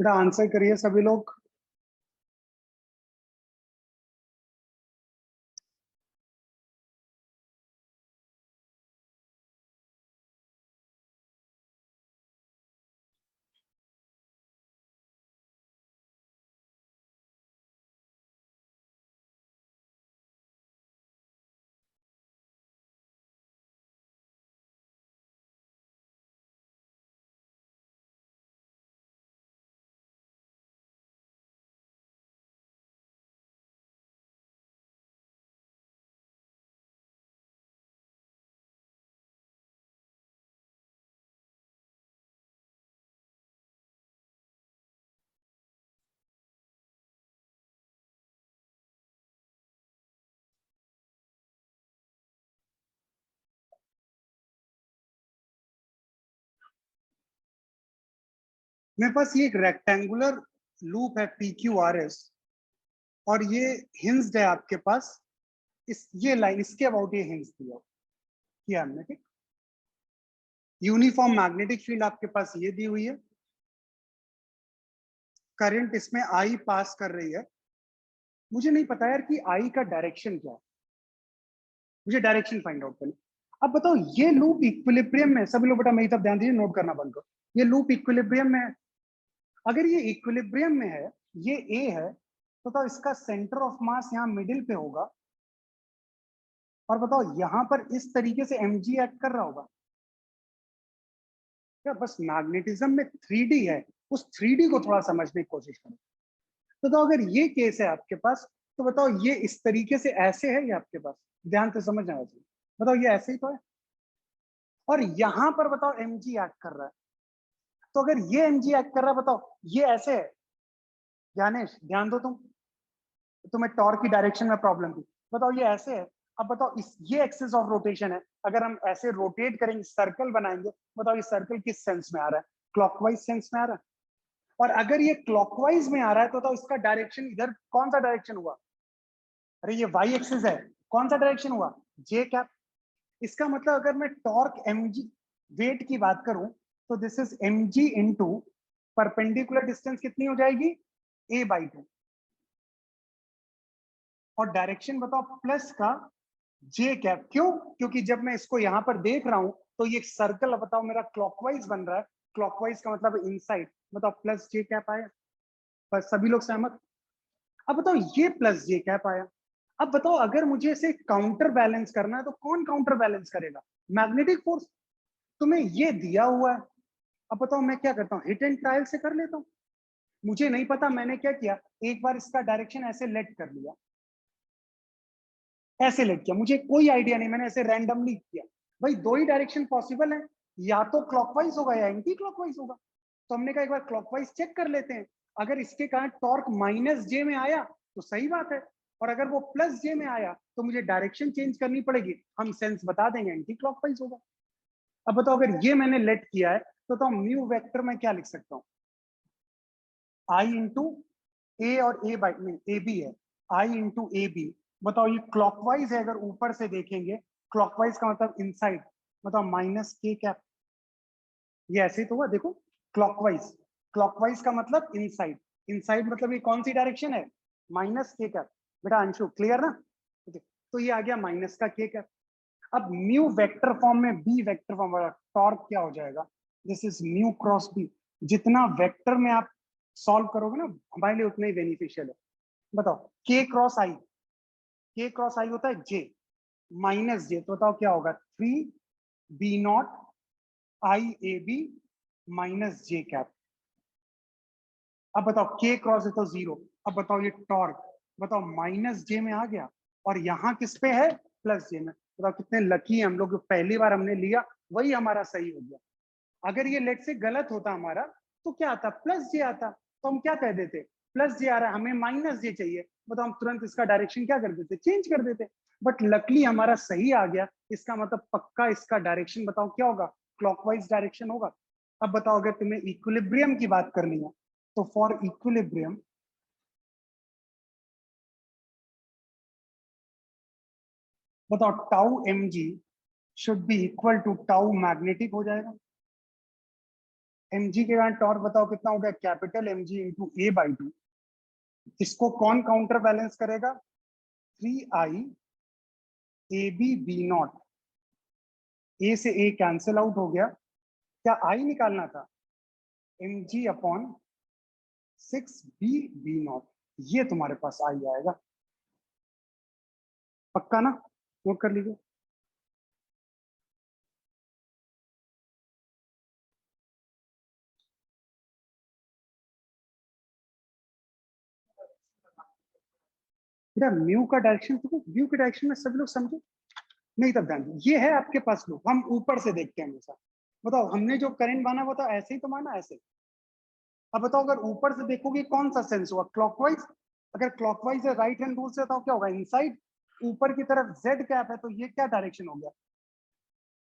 बेटा आंसर करिए सभी लोग। मेरे पास ये एक रेक्टेंगुलर लूप है PQRS, और ये हिंज्ड है आपके पास, इस ये लाइन इसके अबाउट ये हिंज दिया किया हमने, ठीक। यूनिफॉर्म मैग्नेटिक फील्ड आपके पास ये दी हुई है, करंट इसमें आई पास कर रही है। मुझे नहीं पता यार कि आई का डायरेक्शन क्या है, मुझे डायरेक्शन फाइंड आउट करनी। अब बताओ ये लूप इक्विलिब्रियम में, सभी लोग बेटा मेरी तरफ ध्यान दीजिए, नोट करना बंद करो। ये लूप इक्विलिब्रियम में है। अगर ये इक्विलिब्रियम में है, ये ए है, तो बताओ इसका सेंटर ऑफ मास यहाँ मिडिल पे होगा, और बताओ यहाँ पर इस तरीके से mg एक्ट कर रहा होगा क्या? बस मैग्नेटिज्म में 3D है, उस 3D को थोड़ा समझने की कोशिश करो। तो अगर ये केस है आपके पास, तो बताओ ये इस तरीके से ऐसे है, ये आपके पास ध्यान से समझना चाहिए। बताओ ये ऐसे ही तो है, और यहां पर बताओ mg एक्ट कर रहा है। तो अगर ये mg एक्ट कर रहा है, बताओ ये ऐसे है। ज्ञानेश ध्यान दो, तुम्हें टॉर्क की डायरेक्शन में प्रॉब्लम थी। बताओ ये ऐसे है। अब बताओ इस ये एक्सिस ऑफ रोटेशन है, अगर हम ऐसे रोटेट करेंगे, सर्कल बनाएंगे, बताओ ये सर्कल किस सेंस में आ रहा है? क्लॉकवाइज सेंस में आ रहा है। और अगर ये क्लॉकवाइज में आ रहा है, तो बताओ इसका डायरेक्शन इधर कौन सा डायरेक्शन हुआ? अरे ये वाई एक्सिस है, कौन सा डायरेक्शन हुआ? जे कैप। इसका मतलब अगर मैं टॉर्क mg वेट की बात करूं, तो this is mg into perpendicular distance कितनी हो जाएगी? a/2। और डायरेक्शन बताओ प्लस का जे कैप। क्यों? क्योंकि जब मैं इसको यहां पर देख रहा हूं, तो ये सर्कल बताओ मेरा क्लॉकवाइज बन रहा है, क्लॉकवाइज का मतलब इनसाइड, बताओ प्लस जे कैप आया। बस सभी लोग सहमत? अब बताओ ये प्लस जे कैप आया। अब बताओ अगर मुझे इसे काउंटर बैलेंस करना है, तो कौन काउंटर बैलेंस करेगा? Magnetic force. तुम्हें ये दिया हुआ है। अब बताओ मैं क्या करता हूँ, हिट एंड ट्रायल से कर लेता हूँ। मुझे नहीं पता मैंने क्या किया, एक बार इसका डायरेक्शन ऐसे लेट कर लिया, ऐसे लेट किया, मुझे कोई आइडिया नहीं, मैंने ऐसे रैंडमली किया। भाई दो ही डायरेक्शन पॉसिबल है, या तो क्लॉकवाइज होगा या एंटी क्लॉकवाइज होगा। तो हमने कहा एक बार क्लॉकवाइज चेक कर लेते हैं। अगर इसके कारण टॉर्क माइनस जे में आया तो सही बात है, और अगर वो प्लस जे में आया तो मुझे डायरेक्शन चेंज करनी पड़ेगी, हम सेंस बता देंगे एंटी क्लॉकवाइज होगा। अब बताओ अगर ये मैंने लेट किया है, तो म्यू वेक्टर में क्या लिख सकता हूँ? आई इंटू ए, और ए बाई नहीं ए बी है, आई इंटू ए बी। बताओ ये क्लॉकवाइज है, अगर ऊपर से देखेंगे क्लॉकवाइज का मतलब इनसाइड, बताओ माइनस के कैप। ये ऐसे ही तो हुआ देखो, क्लॉकवाइज, क्लॉकवाइज का मतलब इनसाइड, इनसाइड मतलब ये कौन सी डायरेक्शन है? माइनस के कैप। बेटा अंशु क्लियर ना? okay. तो ये आ गया माइनस का के कैप। अब म्यू वेक्टर फॉर्म में बी वेक्टर फॉर्म वाला टॉर्क क्या हो जाएगा? This is mu cross B. जितना वेक्टर में आप सॉल्व करोगे ना, हमारे लिए उतना ही बेनिफिशियल है। बताओ के क्रॉस आई, के क्रॉस आई होता है जे, माइनस जे, तो बताओ क्या होगा? 3 B0 I A B minus J cap. अब बताओ के क्रॉस है तो 0। अब बताओ ये टॉर्क, बताओ माइनस जे में आ गया, और यहाँ किस पे है? प्लस जे में। बताओ कितने लकी हैं हम लोग, पहली बार हमने लिया वही हमारा सही हो गया। अगर ये लेट से गलत होता हमारा, तो क्या आता? प्लस जे आता, तो हम क्या कह देते? प्लस जे आ रहा है, हमें माइनस जे चाहिए, बताओ हम तुरंत इसका डायरेक्शन क्या कर देते? चेंज कर देते। बट लकली हमारा सही आ गया, इसका मतलब पक्का इसका डायरेक्शन बताओ क्या होगा? क्लॉकवाइज डायरेक्शन होगा। अब बताओ अगर तुम्हें इक्विलिब्रियम की बात करनी है, तो फॉर इक्विलिब्रियम बताओ tau mg should be equal to tau magnetic हो जाएगा। mg के कारण टॉर्क बताओ कितना हो गया, capital mg into a by 2। इसको कौन काउंटर बैलेंस करेगा, 3i ab b not, a से a कैंसिल आउट हो गया, क्या i निकालना था, mg upon 6b b not, ये तुम्हारे पास i आएगा। पक्का ना, नोट कर लीजिए। बेटा म्यू का डायरेक्शन, म्यू के डायरेक्शन में सभी लोग समझे नहीं, तब ध्यान दो, ये है आपके पास लूप, हम ऊपर से देखते हैं हमेशा। बताओ हमने जो करंट माना वो तो ऐसे ही तो माना, ऐसे। अब बताओ अगर ऊपर से देखोगे कौन सा सेंस हुआ, क्लॉकवाइज। अगर क्लॉकवाइज है राइट हैंड रूल से, तो क्या होगा, इनसाइड ऊपर की तरफ जेड कैप है, तो ये क्या डायरेक्शन हो गया,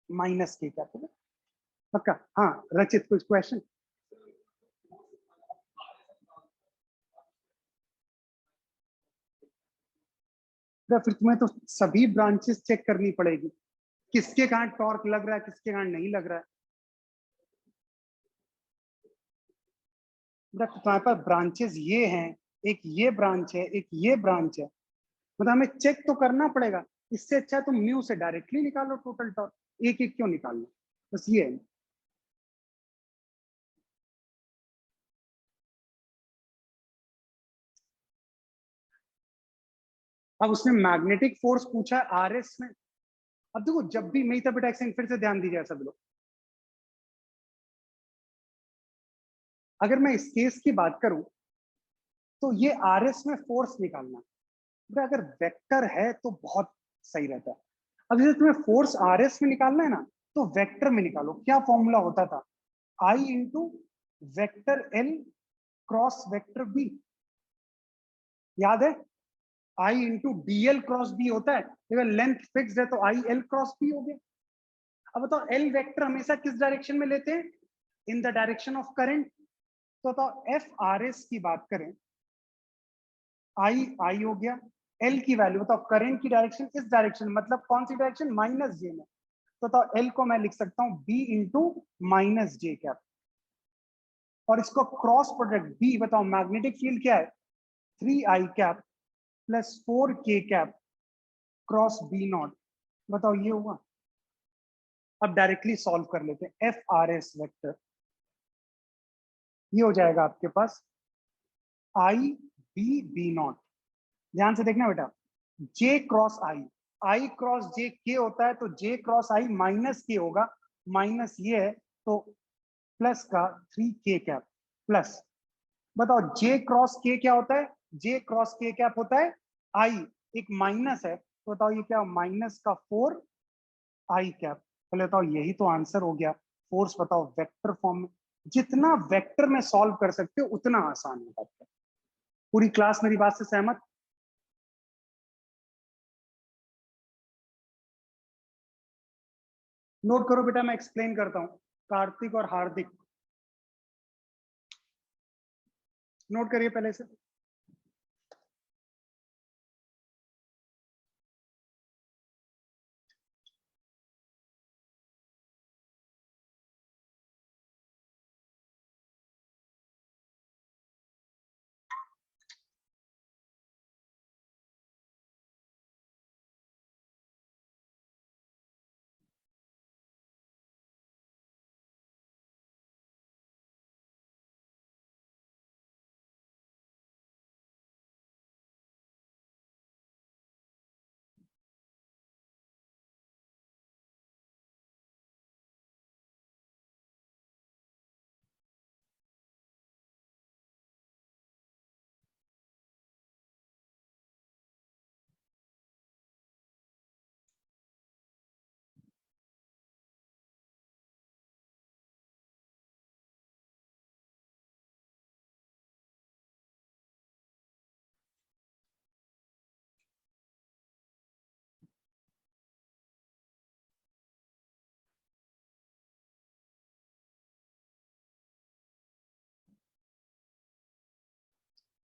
माइनस के कैप है। पक्का, हाँ रचित कुछ क्वेश्चन। फिर तुम्हें तो सभी ब्रांचेस चेक करनी पड़ेगी, किसके कारण टॉर्क लग रहा है, किसके कारण नहीं लग रहा है। तुम्हारे पास ब्रांचेस ये हैं, एक ये ब्रांच है, एक ये ब्रांच है, मतलब हमें चेक तो करना पड़ेगा। इससे अच्छा है तुम म्यू से डायरेक्टली निकालो टोटल टॉर्क, एक एक क्यों निकालना, बस ये है। अब उसने मैग्नेटिक फोर्स पूछा है आरएस में। अब देखो जब भी मैं बेटा एक फिर से ध्यान दीजिए सब लोग, अगर मैं इस केस की बात करूं तो ये आरएस में फोर्स निकालना, बेटा अगर वेक्टर है तो बहुत सही रहता है। अब जैसे तुम्हें फोर्स आरएस में निकालना है ना, तो वेक्टर में निकालो। क्या फॉर्मूला होता था, I into vector L cross vector B, याद है, I into DL cross B होता है। अगर लेंथ फिक्स है तो आई एल क्रॉस बी हो गया। अब बताओ एल वेक्टर हमेशा किस डायरेक्शन में लेते हैं, in the direction of current. तो बताओ एफ आर एस की बात करें, आई आई हो गया, एल की वैल्यू बताओ, करंट की डायरेक्शन इस डायरेक्शन, मतलब कौन सी डायरेक्शन, माइनस जे में। तो बताओ एल को मैं लिख सकता हूं B into minus J cap, और इसको क्रॉस प्रोडक्ट बी, बताओ मैग्नेटिक फील्ड क्या है, 3i cap plus 4k cap cross B naught, बताओ ये हुआ। अब डायरेक्टली सॉल्व कर लेते हैं, एफ आर एस वेक्टर ये हो जाएगा आपके पास आई बी बी नॉट, ध्यान से देखना बेटा, जे क्रॉस आई, आई क्रॉस जे के होता है, तो जे क्रॉस आई माइनस के होगा, माइनस ये है तो प्लस का 3k कैप प्लस, बताओ जे क्रॉस के क्या होता है, जे क्रॉस के कैप होता है आई, एक माइनस है, तो बताओ ये क्या, माइनस का 4 आई कैप। पहले बताओ यही तो आंसर हो गया। फोर्स बताओ वेक्टर फॉर्म में, जितना वेक्टर में सॉल्व कर सकते हो उतना आसान होगा। पूरी क्लास मेरी बात से सहमत। नोट करो बेटा, मैं एक्सप्लेन करता हूं, कार्तिक और हार्दिक नोट करिए पहले से।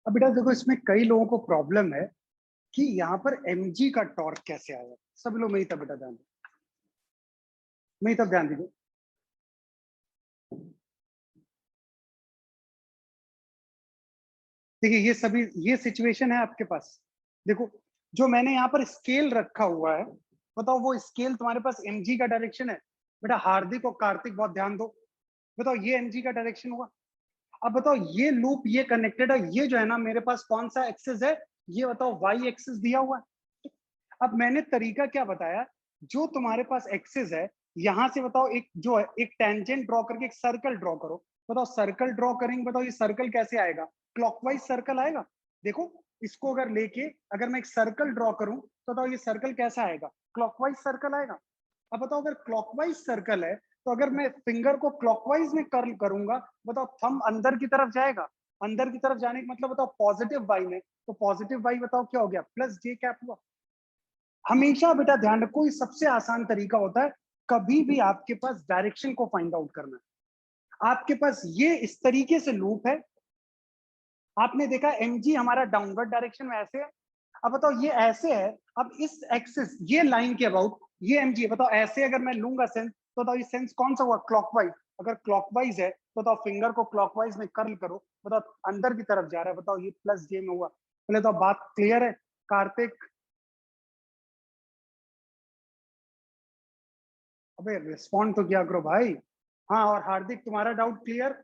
अब बेटा देखो, इसमें कई लोगों को प्रॉब्लम है कि यहाँ पर mg का टॉर्क कैसे आया। सब लोग मेरी तब बेटा ध्यान दो, मेरी तब ध्यान दीजिए। देखिए ये सभी ये सिचुएशन है आपके पास। देखो जो मैंने यहाँ पर स्केल रखा हुआ है, बताओ वो स्केल तुम्हारे पास mg का डायरेक्शन है। बेटा हार्दिक और कार्तिक बहुत ध्यान दो, बताओ ये mg का डायरेक्शन हुआ। अब बताओ ये लूप ये कनेक्टेड है, ये जो है ना मेरे पास कौन सा एक्सिस है, ये बताओ वाई एक्सिस दिया हुआ है। अब मैंने तरीका क्या बताया, जो तुम्हारे पास एक्सिस है यहां से बताओ एक जो है एक टेंजेंट ड्रॉ करके एक सर्कल ड्रॉ करो। बताओ सर्कल ड्रॉ करेंगे, बताओ ये सर्कल कैसे आएगा, क्लॉकवाइज सर्कल आएगा। देखो इसको अगर लेके अगर मैं एक सर्कल ड्रॉ करूं तो बताओ ये सर्कल कैसा आएगा, क्लॉकवाइज सर्कल आएगा। अब बताओ अगर क्लॉकवाइज सर्कल है तो अगर मैं फिंगर को क्लॉकवाइज में कर्ल करूंगा, बताओ थंब अंदर की तरफ जाएगा। अंदर की तरफ जाने का मतलब बताओ पॉजिटिव वाई में, तो पॉजिटिव वाई बताओ क्या हो गया, प्लस जे कैप हुआ। हमेशा बेटा ध्यान रखो ये सबसे आसान तरीका होता है, कभी भी आपके पास डायरेक्शन को फाइंड आउट करना है। आपके पास ये इस तरीके से लूप है, आपने देखा mg हमारा डाउनवर्ड डायरेक्शन में ऐसे है। अब बताओ ये ऐसे है, अब इस एक्सिस ये लाइन के अबाउट ये mg है, बताओ ऐसे अगर मैं लूंगा सेंस तो बताओ ये सेंस कौन सा हुआ, क्लॉकवाइज। अगर क्लॉकवाइज है तो बताओ फिंगर को क्लॉकवाइज में कर्ल करो, बताओ अंदर की तरफ जा रहा है, बताओ ये प्लस जे में हुआ। पहले तो बात क्लियर है कार्तिक। अबे रिस्पॉन्ड तो किया करो भाई। हाँ और हार्दिक तुम्हारा डाउट क्लियर,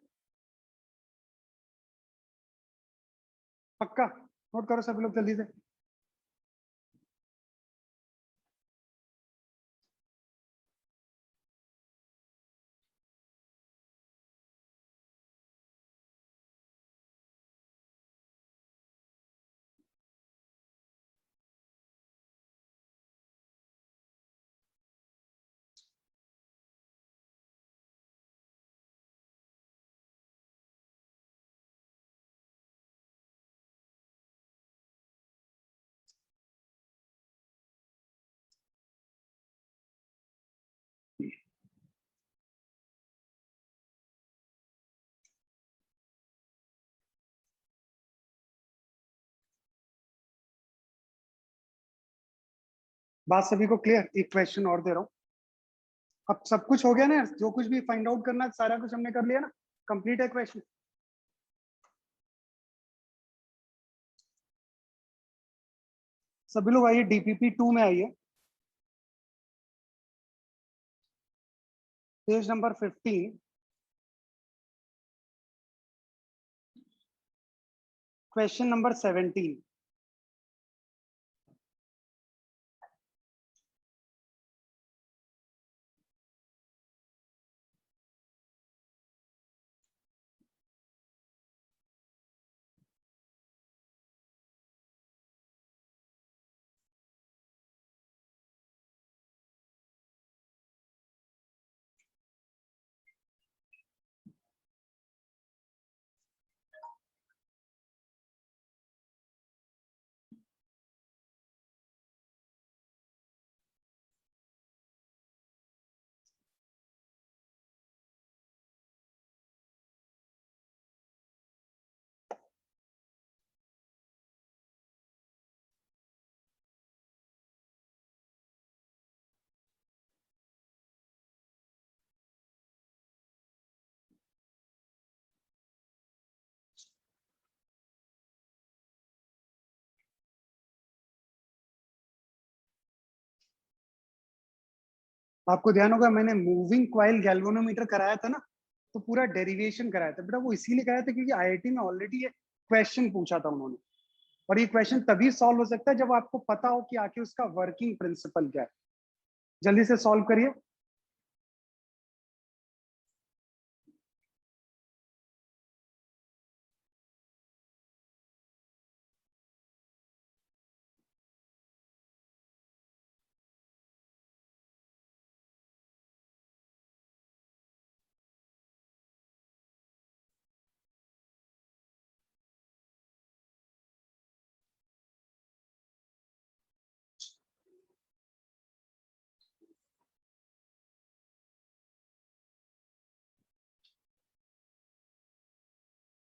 पक्का नोट करो सभी लोग जल्दी से। बात सभी को क्लियर, एक क्वेश्चन और दे रहा हूँ। अब सब कुछ हो गया ना, जो कुछ भी फाइंड आउट करना सारा कुछ हमने कर लिया ना, कंप्लीट है क्वेश्चन। सभी लोग आइए डीपीपी 2 में आइए, पेज नंबर 15, क्वेश्चन नंबर 17। आपको ध्यान होगा मैंने मूविंग क्वाइल गैल्वेनोमीटर कराया था ना, तो पूरा डेरिवेशन कराया था बेटा, वो इसीलिए कराया था क्योंकि आईआईटी में ऑलरेडी ये क्वेश्चन पूछा था उन्होंने। और ये क्वेश्चन तभी सॉल्व हो सकता है जब आपको पता हो कि आखिर उसका वर्किंग प्रिंसिपल क्या है। जल्दी से सॉल्व करिए।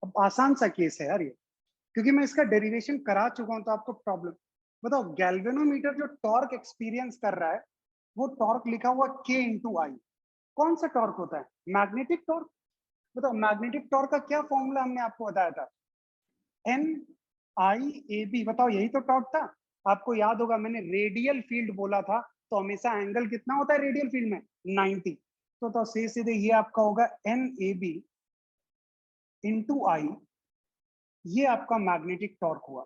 अब आसान सा केस है यार ये, क्योंकि मैं इसका डेरिवेशन करा चुका हूं, तो आपको प्रॉब्लम बताओ। गैल्वेनोमीटर जो टॉर्क एक्सपीरियंस कर रहा है वो टॉर्क लिखा हुआ K इंटू आई। कौन सा टॉर्क होता है, मैग्नेटिक टॉर्क। बताओ मैग्नेटिक टॉर्क का क्या फॉर्मूला हमने आपको बताया था, एन आई ए बी, बताओ यही तो टॉर्क था। आपको याद होगा मैंने रेडियल फील्ड बोला था, तो हमेशा एंगल कितना होता है रेडियल फील्ड में, 90। तो सीधे ये आपका होगा एन ए बी इंटू आई, ये आपका मैग्नेटिक टॉर्क हुआ।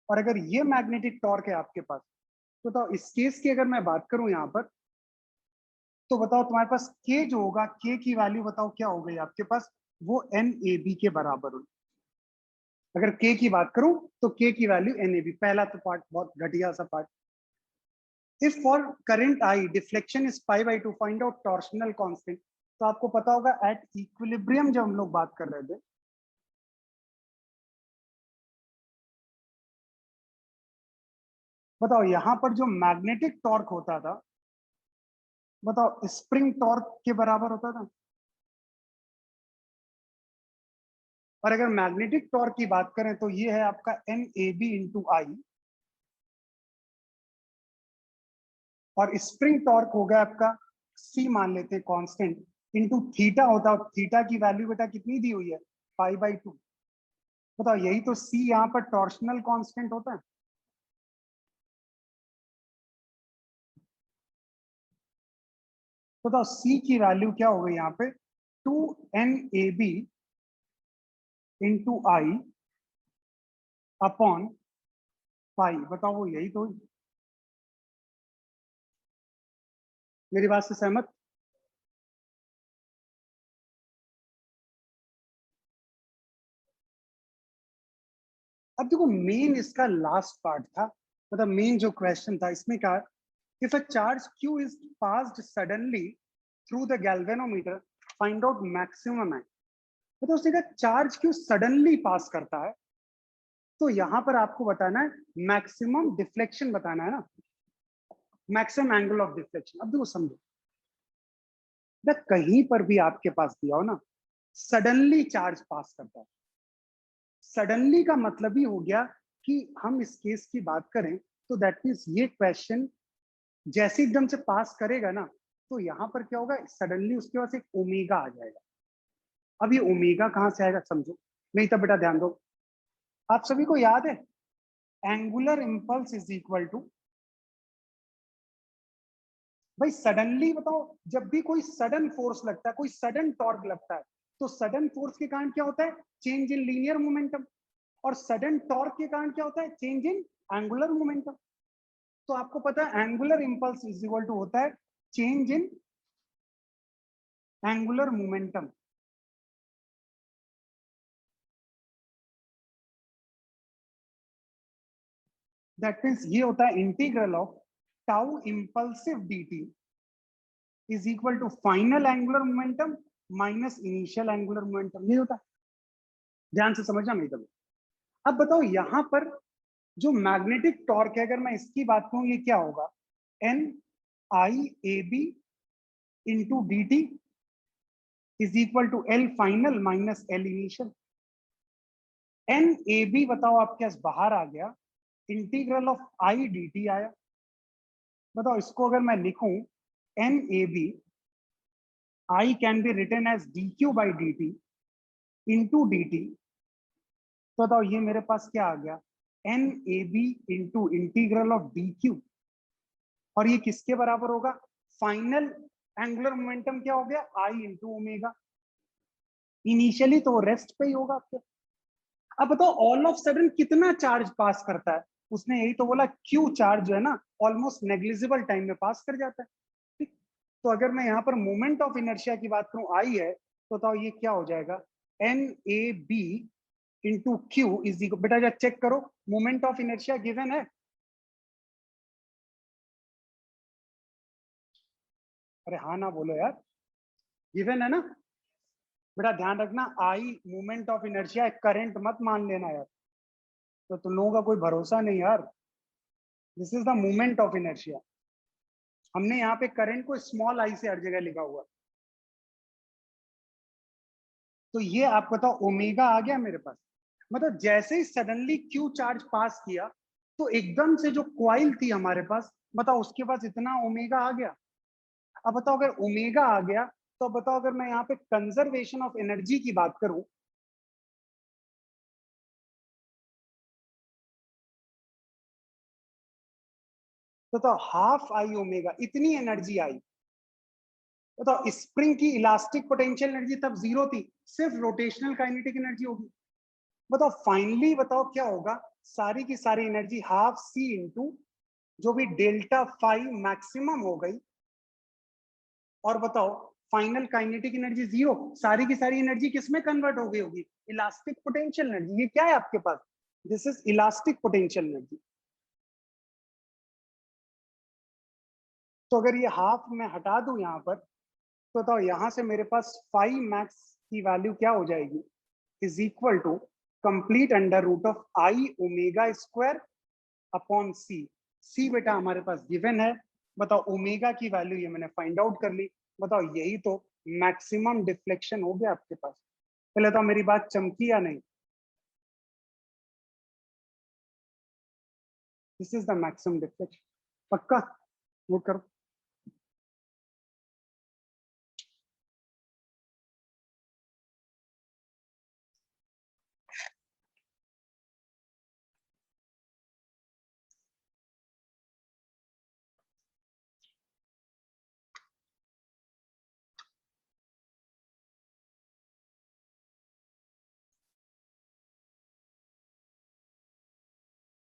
और अगर ये मैग्नेटिक टॉर्क है आपके पास, तो बताओ इस केस की अगर मैं बात करूं यहां पर, तो बताओ तुम्हारे पास के जो होगा, के की वैल्यू बताओ क्या हो गई आपके पास, वो एन ए बी के बराबर हुई। अगर के की बात करूं तो के की वैल्यू एन ए बी, पहला तो पार्ट बहुत घटिया सा part. If for current I deflection is pi by two, find out torsional constant. तो आपको पता होगा एट इक्विलिब्रियम जब हम लोग बात कर रहे थे, बताओ यहां पर जो मैग्नेटिक टॉर्क होता था, बताओ स्प्रिंग टॉर्क के बराबर होता था। और अगर मैग्नेटिक टॉर्क की बात करें तो ये है आपका एन ए बी इंटू आई, और स्प्रिंग टॉर्क हो गया आपका सी, मान लेते हैं कांस्टेंट, इंटू थीटा होता है। थीटा की वैल्यू बेटा कितनी दी हुई है, पाई बाई टू। बताओ यही तो सी यहाँ पर टॉर्शनल कांस्टेंट होता है। बताओ सी की वैल्यू क्या हो गई यहाँ पे, two N A B into I upon pi. बताओ वो यही तो, मेरी बात से सहमत। अब देखो मेन इसका लास्ट पार्ट था, मतलब मेन जो क्वेश्चन था इसमें क्या, if a charge Q is passed suddenly through the galvanometer, find out maximum है। मतलब उसने कहा चार्ज क्यू सडनली पास करता है, तो यहां पर आपको बताना है मैक्सिमम डिफ्लेक्शन बताना है ना, मैक्सिमम एंगल ऑफ डिफ्लेक्शन। अब देखो समझो, जब कहीं पर भी आपके पास दिया हो ना, सडनली चार्ज पास करता है, सडनली का मतलब ही हो गया कि हम इस केस की बात करें तो दैट मीन्स ये क्वेश्चन जैसे एकदम से पास करेगा ना, तो यहां पर क्या होगा, सडनली उसके पास एक ओमेगा आ जाएगा। अब ये ओमेगा कहां से आएगा समझो, नहीं तब बेटा ध्यान दो। आप सभी को याद है angular impulse is equal to, भाई सडनली बताओ, जब भी कोई सडन फोर्स लगता है, कोई सडन टॉर्क लगता है, तो सडन फोर्स के कारण क्या होता है, चेंज इन लीनियर मोमेंटम। और सडन टॉर्क के कारण क्या होता है, चेंज इन एंगुलर मोमेंटम। तो आपको पता है angular impulse is equal to होता है change in angular momentum. That means ये होता है integral of tau impulsive dt is equal to final angular momentum minus initial angular momentum, ये होता है। ध्यान से समझना मेरी तरफ। अब बताओ यहां पर जो मैग्नेटिक टॉर्क है, अगर मैं इसकी बात करूं, ये क्या होगा, N I A B into D T is equal to L final minus L initial. N A B बताओ आपके पास बाहर आ गया, integral of I D T आया। बताओ इसको अगर मैं लिखूं, N A B I can be written as D Q by D T into D T. तो बताओ ये मेरे पास क्या आ गया, N A B into integral of D Q, और ये किसके बराबर होगा, फाइनल एंगुलर मोमेंटम क्या हो गया, आई इंटू ओमेगा। इनिशियली तो वो रेस्ट पे ही होगा आपके। अब बताओ ऑल ऑफ सडन कितना चार्ज पास करता है, उसने यही तो बोला क्यू चार्ज जो है ना ऑलमोस्ट नेग्लिजिबल टाइम में पास कर जाता है। ठीक, तो अगर मैं यहाँ पर मोमेंट ऑफ इनर्शिया की बात करूं, आई है, तो बताओ ये क्या हो जाएगा, N A B into Q is equal, बेटा जरा चेक करो मोमेंट ऑफ इनर्शिया गिवन है। अरे हाँ ना बोलो यार, गिवन है ना। बेटा ध्यान रखना, आई मोमेंट ऑफ इनर्शिया, करंट मत मान लेना यार, तो तुम लोगों का कोई भरोसा नहीं यार। This is the moment of inertia. हमने यहाँ पे करंट को स्मॉल आई से हर जगह लिखा हुआ। तो ये आप बताओ ओमेगा आ गया मेरे पास, मतलब जैसे ही सडनली क्यू चार्ज पास किया, तो एकदम से जो क्वाइल थी हमारे पास, बताओ उसके पास इतना ओमेगा आ गया। अब बताओ अगर ओमेगा आ गया, तो अब बताओ अगर मैं यहाँ पे कंजर्वेशन ऑफ एनर्जी की बात करूं, तो हाफ आई ओमेगा, इतनी एनर्जी आई। बताओ स्प्रिंग की इलास्टिक पोटेंशियल एनर्जी तब जीरो थी, सिर्फ रोटेशनल काइनेटिक एनर्जी होगी। बताओ फाइनली बताओ क्या होगा, सारी की सारी एनर्जी हाफ सी इंटू जो भी डेल्टा फाइव मैक्सिमम हो गई, और बताओ फाइनल काइनेटिक एनर्जी जीरो, सारी की सारी एनर्जी किसमें कन्वर्ट हो गई होगी, इलास्टिक पोटेंशियल एनर्जी। ये क्या है आपके पास, this is elastic potential energy. तो अगर ये हाफ मैं हटा दूं यहां पर, तो बताओ यहां से मेरे पास फाइव मैक्स की वैल्यू क्या हो जाएगी, is equal to complete under root of I omega square upon C. See बेटा हमारे पास गिवन है। बताओ ओमेगा की वैल्यू ये मैंने फाइंड आउट कर ली। बताओ यही तो मैक्सिमम डिफ्लेक्शन हो गया आपके पास। पहले तो मेरी बात चमकी या नहीं, this is the maximum deflection. पक्का नोट करो।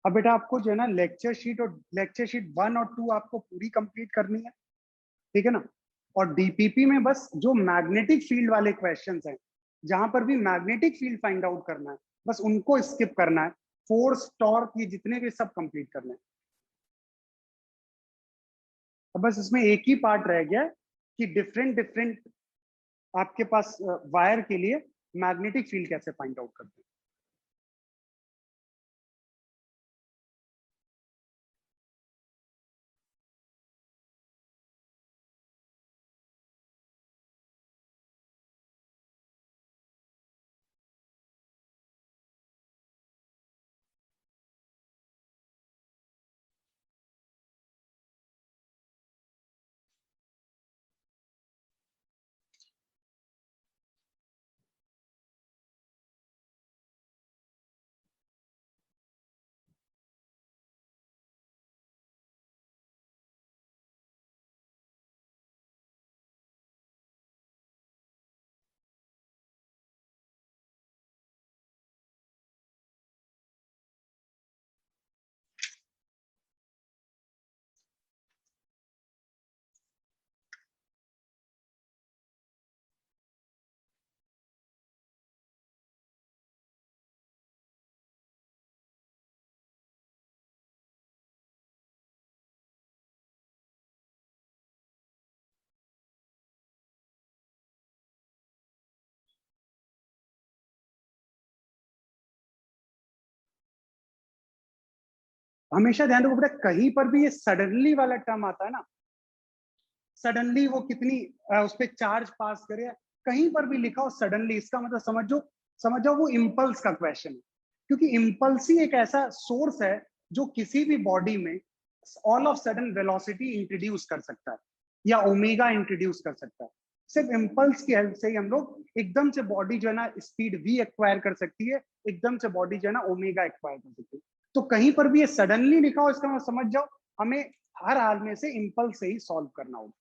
अब बेटा आपको जो है ना लेक्चर शीट 1 और 2 आपको पूरी कंप्लीट करनी है, ठीक है ना। और डीपीपी में बस जो मैग्नेटिक फील्ड वाले क्वेश्चंस हैं, जहां पर भी मैग्नेटिक फील्ड फाइंड आउट करना है, बस उनको स्किप करना है। फोर्स टॉर्क ये जितने भी सब कंप्लीट करने हैं। अब बस इसमें एक ही पार्ट रह गया है कि डिफरेंट डिफरेंट आपके पास वायर के लिए मैग्नेटिक फील्ड कैसे फाइंड आउट करते हैं। हमेशा ध्यान रखो बेटा, कहीं पर भी ये सडनली वाला टर्म आता है ना, सडनली वो कितनी उस पर चार्ज पास करे, कहीं पर भी लिखा हो सडनली, इसका मतलब समझ जाओ वो इम्पल्स का क्वेश्चन है। क्योंकि इम्पल्स ही एक ऐसा सोर्स है जो किसी भी बॉडी में all of sudden velocity introduce कर सकता है या ओमेगा इंट्रोड्यूस कर सकता है। सिर्फ इम्पल्स की हेल्प से ही हम लोग एकदम से बॉडी जो है ना स्पीड वी एक्वायर कर सकती है, एकदम से बॉडी जो है ना ओमेगा एक्वायर कर सकती है। तो कहीं पर भी ये सडनली लिखा हो, इसका मतलब समझ जाओ हमें हर हाल में से इम्पल्स से ही सॉल्व करना होगा।